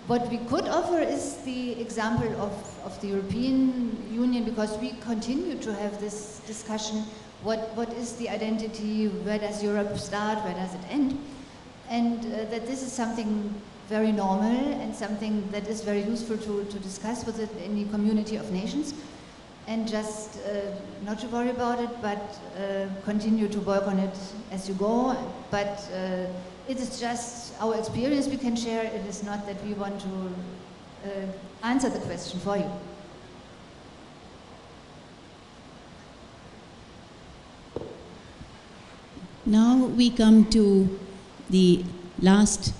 What we could offer is the example of the European Union, because we continue to have this discussion, what is the identity, where does Europe start, where does it end, and that this is something very normal and something that is very useful to discuss with it in the community of nations. And just not to worry about it, but continue to work on it as you go. But it is just our experience we can share. It is not that we want to answer the question for you. Now we come to the last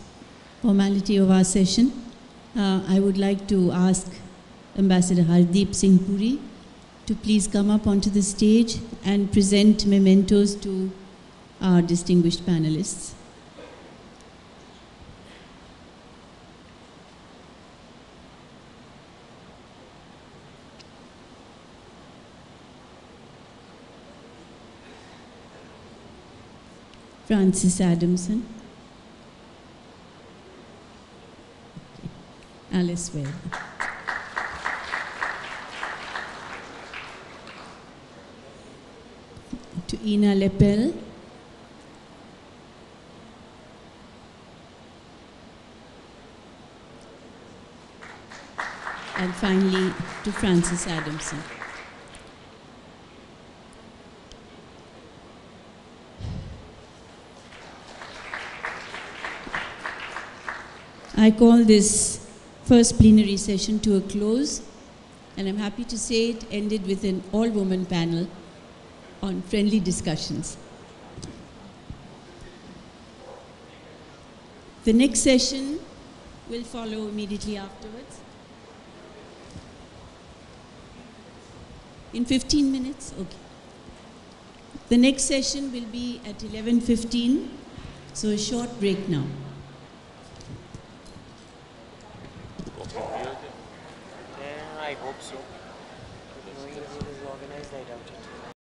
formality of our session. I would like to ask Ambassador Hardeep Singh Puri to please come up onto the stage and present mementos to our distinguished panelists. Francis Adamson. Alice Webb. Ina Lepel. And finally, to Francis Adamson. I call this first plenary session to a close, and I'm happy to say it ended with an all-woman panel on friendly discussions. The next session will follow immediately afterwards. In 15 minutes? Okay. The next session will be at 11:15, so a short break now. I hope so. Knowing it is organized, I doubt it.